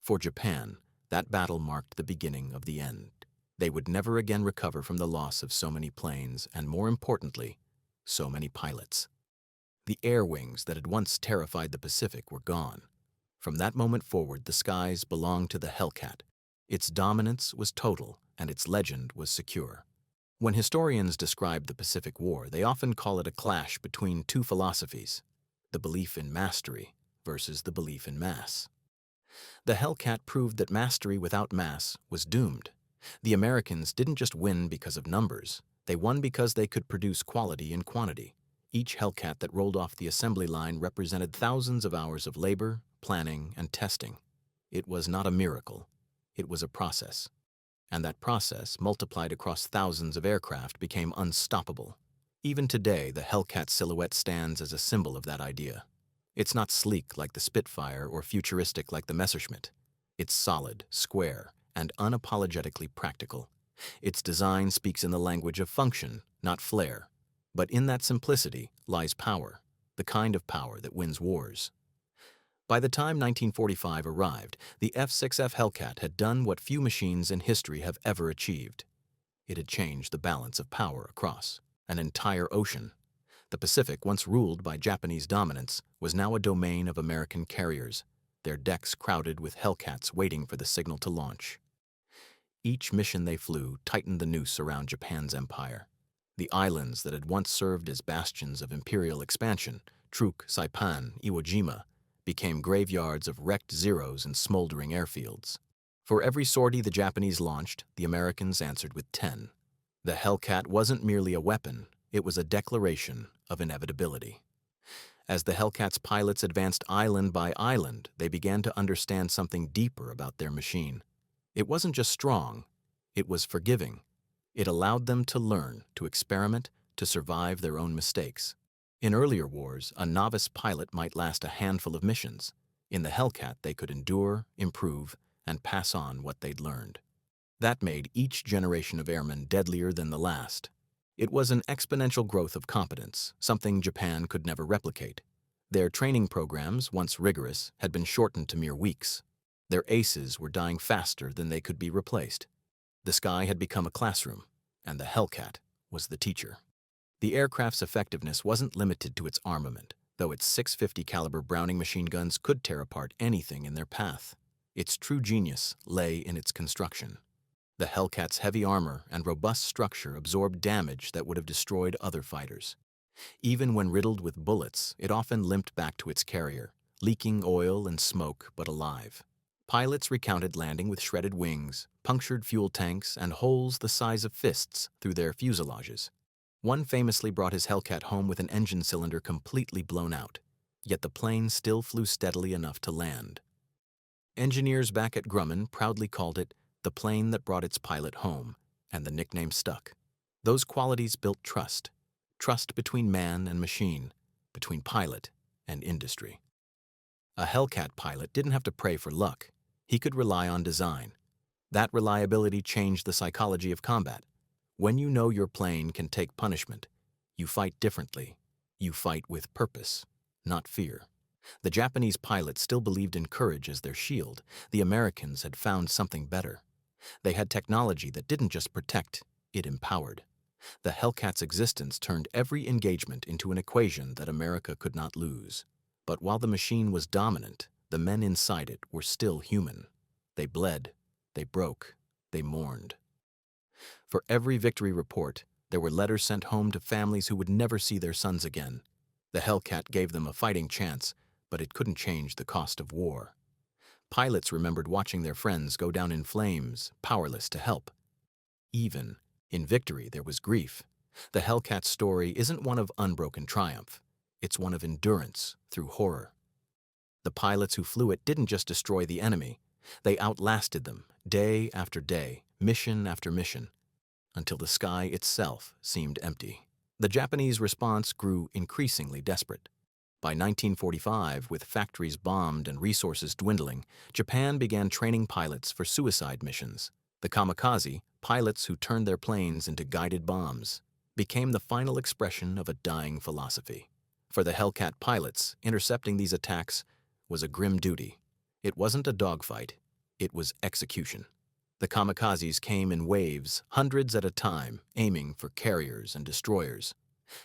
For Japan, that battle marked the beginning of the end. They would never again recover from the loss of so many planes and, more importantly, so many pilots. The air wings that had once terrified the Pacific were gone. From that moment forward, the skies belonged to the Hellcat. Its dominance was total, and its legend was secure. When historians describe the Pacific War, they often call it a clash between two philosophies: the belief in mastery versus the belief in mass. The Hellcat proved that mastery without mass was doomed. The Americans didn't just win because of numbers. They won because they could produce quality in quantity. Each Hellcat that rolled off the assembly line represented thousands of hours of labor, planning, and testing. It was not a miracle. It was a process. And that process, multiplied across thousands of aircraft, became unstoppable. Even today, the Hellcat silhouette stands as a symbol of that idea. It's not sleek like the Spitfire or futuristic like the Messerschmitt. It's solid, square, and unapologetically practical. Its design speaks in the language of function, not flair. But in that simplicity lies power, the kind of power that wins wars. By the time 1945 arrived, the F-6F Hellcat had done what few machines in history have ever achieved. It had changed the balance of power across an entire ocean. The Pacific, once ruled by Japanese dominance, was now a domain of American carriers, their decks crowded with Hellcats waiting for the signal to launch. Each mission they flew tightened the noose around Japan's empire. The islands that had once served as bastions of imperial expansion, Truk, Saipan, Iwo Jima, became graveyards of wrecked Zeros and smoldering airfields. For every sortie the Japanese launched, the Americans answered with 10. The Hellcat wasn't merely a weapon, it was a declaration of inevitability. As the Hellcat's pilots advanced island by island, they began to understand something deeper about their machine. It wasn't just strong, it was forgiving. It allowed them to learn, to experiment, to survive their own mistakes. In earlier wars, a novice pilot might last a handful of missions. In the Hellcat, they could endure, improve, and pass on what they'd learned. That made each generation of airmen deadlier than the last. It was an exponential growth of competence, something Japan could never replicate. Their training programs, once rigorous, had been shortened to mere weeks. Their aces were dying faster than they could be replaced. The sky had become a classroom, and the Hellcat was the teacher. The aircraft's effectiveness wasn't limited to its armament, though its .650 caliber Browning machine guns could tear apart anything in their path. Its true genius lay in its construction. The Hellcat's heavy armor and robust structure absorbed damage that would have destroyed other fighters. Even when riddled with bullets, it often limped back to its carrier, leaking oil and smoke but alive. Pilots recounted landing with shredded wings, punctured fuel tanks, and holes the size of fists through their fuselages. One famously brought his Hellcat home with an engine cylinder completely blown out, yet the plane still flew steadily enough to land. Engineers back at Grumman proudly called it the plane that brought its pilot home, and the nickname stuck. Those qualities built trust. Trust between man and machine, between pilot and industry. A Hellcat pilot didn't have to pray for luck. He could rely on design. That reliability changed the psychology of combat. When you know your plane can take punishment, you fight differently. You fight with purpose, not fear. The Japanese pilots still believed in courage as their shield. The Americans had found something better. They had technology that didn't just protect, it empowered. The Hellcat's existence turned every engagement into an equation that America could not lose. But while the machine was dominant, the men inside it were still human. They bled, they broke, they mourned. For every victory report, there were letters sent home to families who would never see their sons again. The Hellcat gave them a fighting chance, but it couldn't change the cost of war. Pilots remembered watching their friends go down in flames, powerless to help. Even in victory, there was grief. The Hellcat's story isn't one of unbroken triumph. It's one of endurance through horror. The pilots who flew it didn't just destroy the enemy. They outlasted them, day after day, mission after mission, until the sky itself seemed empty. The Japanese response grew increasingly desperate. By 1945, with factories bombed and resources dwindling, Japan began training pilots for suicide missions. The kamikaze, pilots who turned their planes into guided bombs, became the final expression of a dying philosophy. For the Hellcat pilots, intercepting these attacks was a grim duty. It wasn't a dogfight, it was execution. The kamikazes came in waves, hundreds at a time, aiming for carriers and destroyers.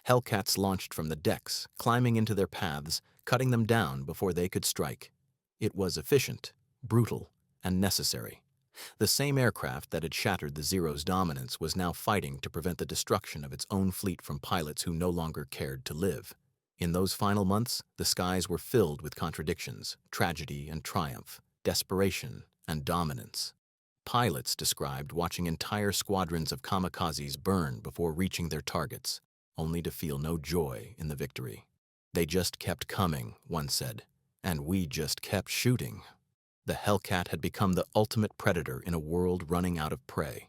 Hellcats launched from the decks, climbing into their paths, cutting them down before they could strike. It was efficient, brutal, and necessary. The same aircraft that had shattered the Zero's dominance was now fighting to prevent the destruction of its own fleet from pilots who no longer cared to live. In those final months, the skies were filled with contradictions, tragedy and triumph, desperation and dominance. Pilots described watching entire squadrons of kamikazes burn before reaching their targets, only to feel no joy in the victory. "They just kept coming," one said, "and we just kept shooting." The Hellcat had become the ultimate predator in a world running out of prey.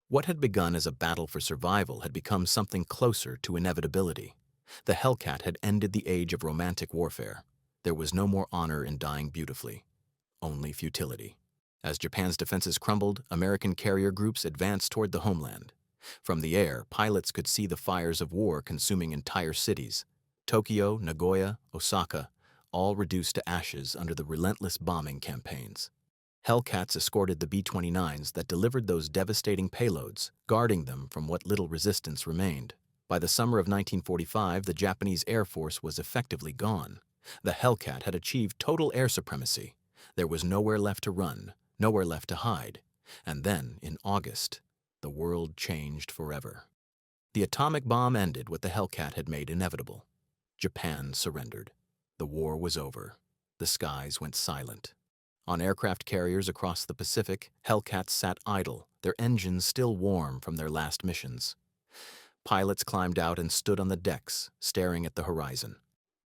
What had begun as a battle for survival had become something closer to inevitability. The Hellcat had ended the age of romantic warfare. There was no more honor in dying beautifully, only futility. As Japan's defenses crumbled, American carrier groups advanced toward the homeland. From the air, pilots could see the fires of war consuming entire cities. Tokyo, Nagoya, Osaka, all reduced to ashes under the relentless bombing campaigns. Hellcats escorted the B-29s that delivered those devastating payloads, guarding them from what little resistance remained. By the summer of 1945, the Japanese Air Force was effectively gone. The Hellcat had achieved total air supremacy. There was nowhere left to run, nowhere left to hide. And then, in August, the world changed forever. The atomic bomb ended what the Hellcat had made inevitable. Japan surrendered. The war was over. The skies went silent. On aircraft carriers across the Pacific, Hellcats sat idle, their engines still warm from their last missions. Pilots climbed out and stood on the decks, staring at the horizon.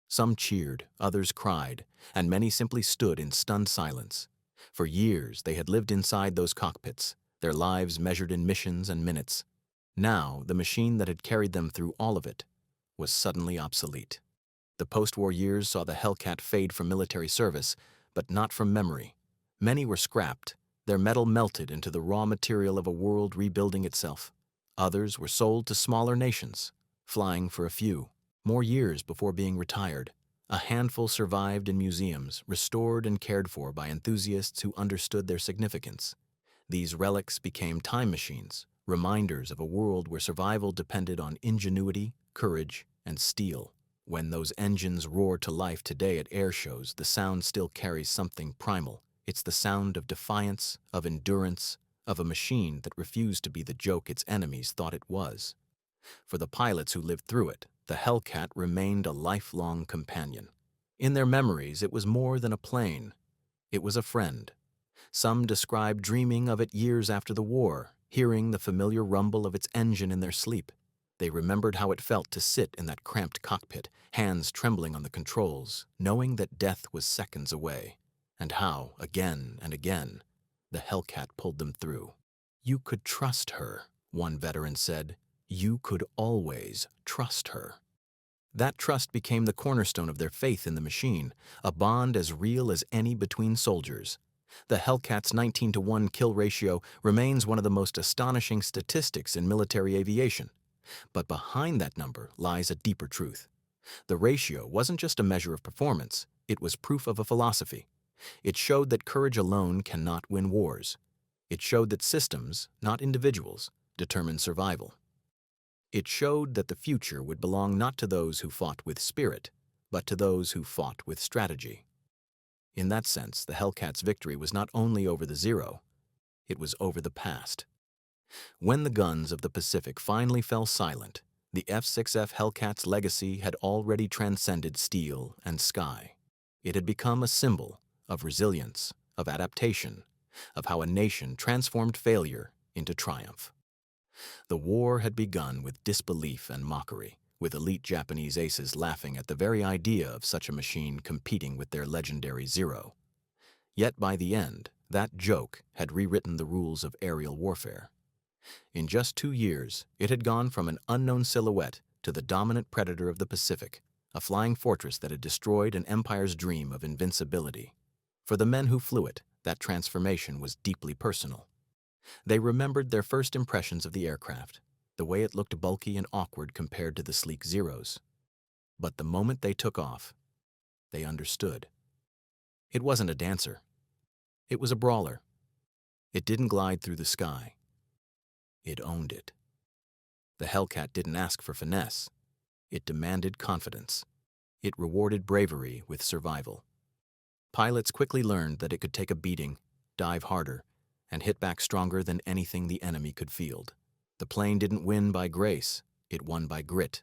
Some cheered, others cried, and many simply stood in stunned silence. For years, they had lived inside those cockpits, their lives measured in missions and minutes. Now, the machine that had carried them through all of it was suddenly obsolete. The post-war years saw the Hellcat fade from military service, but not from memory. Many were scrapped, their metal melted into the raw material of a world rebuilding itself. Others were sold to smaller nations, flying for a few more years before being retired. A handful survived in museums, restored and cared for by enthusiasts who understood their significance. These relics became time machines, reminders of a world where survival depended on ingenuity, courage, and steel. When those engines roar to life today at air shows, the sound still carries something primal. It's the sound of defiance, of endurance, of a machine that refused to be the joke its enemies thought it was. For the pilots who lived through it, the Hellcat remained a lifelong companion. In their memories, it was more than a plane. It was a friend. Some described dreaming of it years after the war, hearing the familiar rumble of its engine in their sleep. They remembered how it felt to sit in that cramped cockpit, hands trembling on the controls, knowing that death was seconds away, and how, again and again, the Hellcat pulled them through. "You could trust her," one veteran said. "You could always trust her." That trust became the cornerstone of their faith in the machine, a bond as real as any between soldiers. The Hellcat's 19-to-1 kill ratio remains one of the most astonishing statistics in military aviation. But behind that number lies a deeper truth. The ratio wasn't just a measure of performance, it was proof of a philosophy. It showed that courage alone cannot win wars. It showed that systems, not individuals, determine survival. It showed that the future would belong not to those who fought with spirit, but to those who fought with strategy. In that sense, the Hellcat's victory was not only over the Zero, it was over the past. When the guns of the Pacific finally fell silent, the F-6F Hellcat's legacy had already transcended steel and sky. It had become a symbol of resilience, of adaptation, of how a nation transformed failure into triumph. The war had begun with disbelief and mockery, with elite Japanese aces laughing at the very idea of such a machine competing with their legendary Zero. Yet by the end, that joke had rewritten the rules of aerial warfare. In just 2 years, it had gone from an unknown silhouette to the dominant predator of the Pacific, a flying fortress that had destroyed an empire's dream of invincibility. For the men who flew it, that transformation was deeply personal. They remembered their first impressions of the aircraft, the way it looked bulky and awkward compared to the sleek Zeros. But the moment they took off, they understood. It wasn't a dancer. It was a brawler. It didn't glide through the sky. It owned it. The Hellcat didn't ask for finesse. It demanded confidence. It rewarded bravery with survival. Pilots quickly learned that it could take a beating, dive harder, and hit back stronger than anything the enemy could field. The plane didn't win by grace, it won by grit.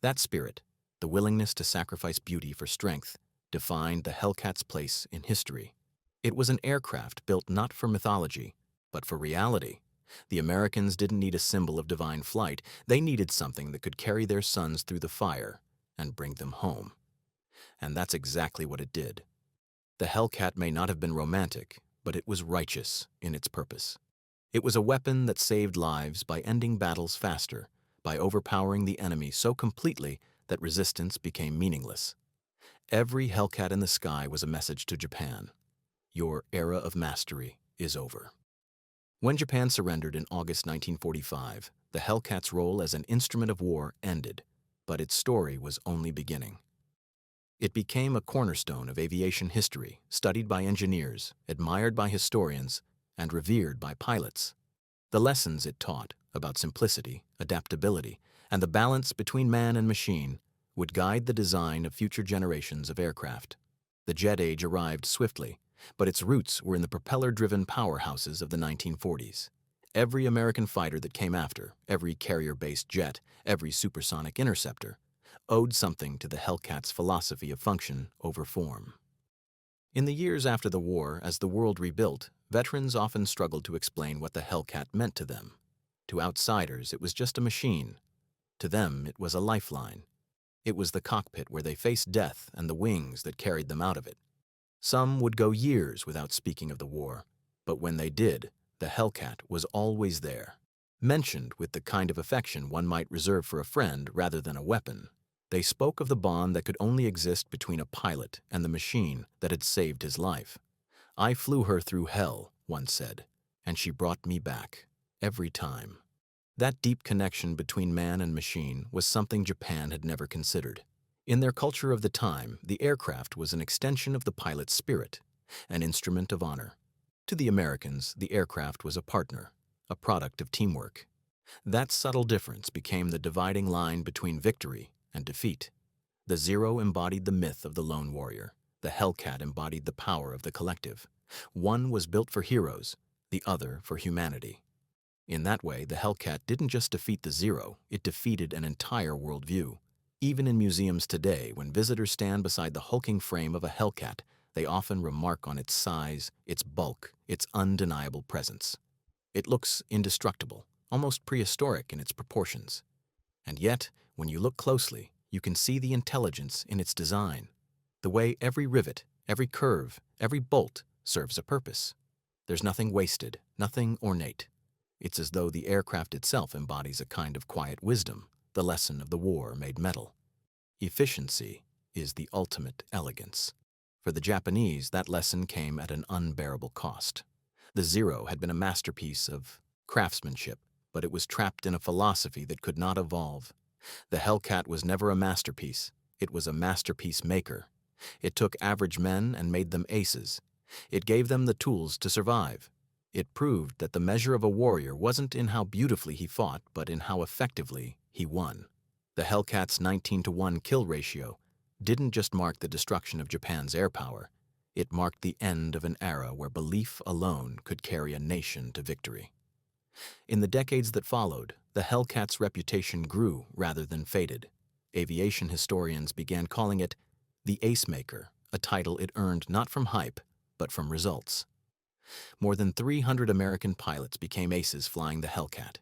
That spirit, the willingness to sacrifice beauty for strength, defined the Hellcat's place in history. It was an aircraft built not for mythology, but for reality. The Americans didn't need a symbol of divine flight. They needed something that could carry their sons through the fire and bring them home. And that's exactly what it did. The Hellcat may not have been romantic, but it was righteous in its purpose. It was a weapon that saved lives by ending battles faster, by overpowering the enemy so completely that resistance became meaningless. Every Hellcat in the sky was a message to Japan. Your era of mastery is over. When Japan surrendered in August 1945, the Hellcat's role as an instrument of war ended, but its story was only beginning. It became a cornerstone of aviation history, studied by engineers, admired by historians, and revered by pilots. The lessons it taught about simplicity, adaptability, and the balance between man and machine would guide the design of future generations of aircraft. The jet age arrived swiftly, but its roots were in the propeller-driven powerhouses of the 1940s. Every American fighter that came after, every carrier-based jet, every supersonic interceptor, owed something to the Hellcat's philosophy of function over form. In the years after the war, as the world rebuilt, veterans often struggled to explain what the Hellcat meant to them. To outsiders, it was just a machine. To them, it was a lifeline. It was the cockpit where they faced death and the wings that carried them out of it. Some would go years without speaking of the war, but when they did, the Hellcat was always there, mentioned with the kind of affection one might reserve for a friend rather than a weapon. They spoke of the bond that could only exist between a pilot and the machine that had saved his life. "I flew her through hell," one said, "and she brought me back, every time." That deep connection between man and machine was something Japan had never considered. In their culture of the time, the aircraft was an extension of the pilot's spirit, an instrument of honor. To the Americans, the aircraft was a partner, a product of teamwork. That subtle difference became the dividing line between victory and defeat. The Zero embodied the myth of the lone warrior. The Hellcat embodied the power of the collective. One was built for heroes, the other for humanity. In that way, the Hellcat didn't just defeat the Zero, it defeated an entire worldview. Even in museums today, when visitors stand beside the hulking frame of a Hellcat, they often remark on its size, its bulk, its undeniable presence. It looks indestructible, almost prehistoric in its proportions. And yet, when you look closely, you can see the intelligence in its design. The way every rivet, every curve, every bolt serves a purpose. There's nothing wasted, nothing ornate. It's as though the aircraft itself embodies a kind of quiet wisdom, the lesson of the war made metal. Efficiency is the ultimate elegance. For the Japanese, that lesson came at an unbearable cost. The Zero had been a masterpiece of craftsmanship, but it was trapped in a philosophy that could not evolve. The Hellcat was never a masterpiece. It was a masterpiece maker. It took average men and made them aces. It gave them the tools to survive. It proved that the measure of a warrior wasn't in how beautifully he fought, but in how effectively he won. The Hellcat's 19-to-1 kill ratio didn't just mark the destruction of Japan's air power. It marked the end of an era where belief alone could carry a nation to victory. In the decades that followed, the Hellcat's reputation grew rather than faded. Aviation historians began calling it the Ace Maker, a title it earned not from hype, but from results. More than 300 American pilots became aces flying the Hellcat.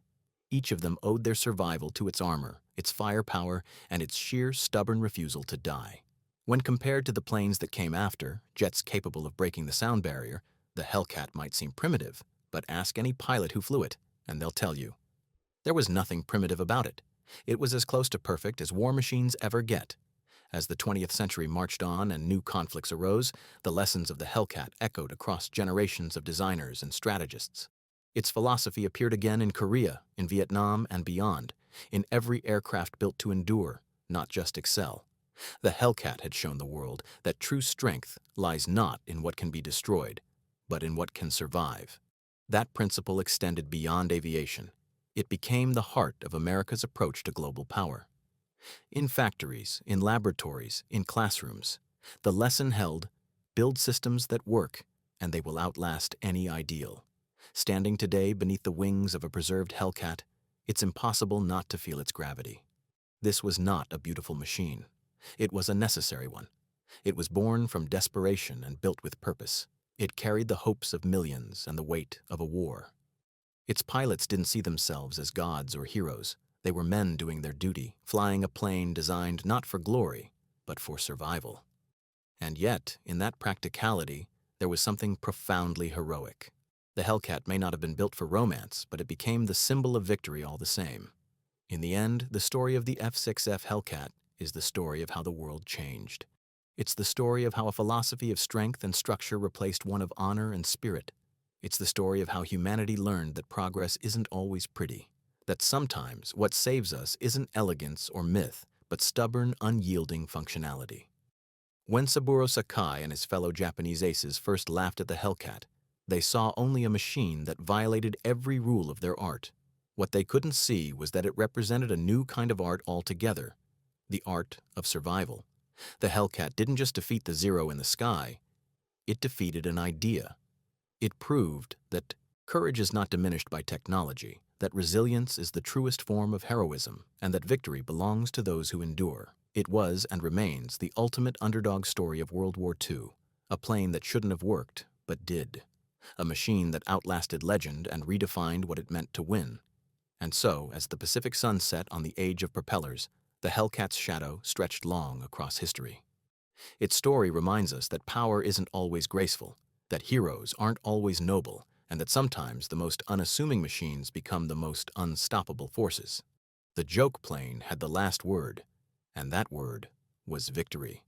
Each of them owed their survival to its armor, its firepower, and its sheer stubborn refusal to die. When compared to the planes that came after, jets capable of breaking the sound barrier, the Hellcat might seem primitive, but ask any pilot who flew it, and they'll tell you. There was nothing primitive about it. It was as close to perfect as war machines ever get. As the 20th century marched on and new conflicts arose, the lessons of the Hellcat echoed across generations of designers and strategists. Its philosophy appeared again in Korea, in Vietnam, and beyond, in every aircraft built to endure, not just excel. The Hellcat had shown the world that true strength lies not in what can be destroyed, but in what can survive. That principle extended beyond aviation. It became the heart of America's approach to global power. In factories, in laboratories, in classrooms, the lesson held, build systems that work, and they will outlast any ideal. Standing today beneath the wings of a preserved Hellcat, it's impossible not to feel its gravity. This was not a beautiful machine. It was a necessary one. It was born from desperation and built with purpose. It carried the hopes of millions and the weight of a war. Its pilots didn't see themselves as gods or heroes. They were men doing their duty, flying a plane designed not for glory, but for survival. And yet, in that practicality, there was something profoundly heroic. The Hellcat may not have been built for romance, but it became the symbol of victory all the same. In the end, the story of the F-6F Hellcat is the story of how the world changed. It's the story of how a philosophy of strength and structure replaced one of honor and spirit. It's the story of how humanity learned that progress isn't always pretty, that sometimes what saves us isn't elegance or myth, but stubborn, unyielding functionality. When Saburo Sakai and his fellow Japanese aces first laughed at the Hellcat, they saw only a machine that violated every rule of their art. What they couldn't see was that it represented a new kind of art altogether, the art of survival. The Hellcat didn't just defeat the Zero in the sky, it defeated an idea. It proved that courage is not diminished by technology, that resilience is the truest form of heroism, and that victory belongs to those who endure. It was and remains the ultimate underdog story of World War II, a plane that shouldn't have worked, but did. A machine that outlasted legend and redefined what it meant to win. And so, as the Pacific sun set on the age of propellers, the Hellcat's shadow stretched long across history. Its story reminds us that power isn't always graceful, that heroes aren't always noble, and that sometimes the most unassuming machines become the most unstoppable forces. The joke plane had the last word, and that word was victory.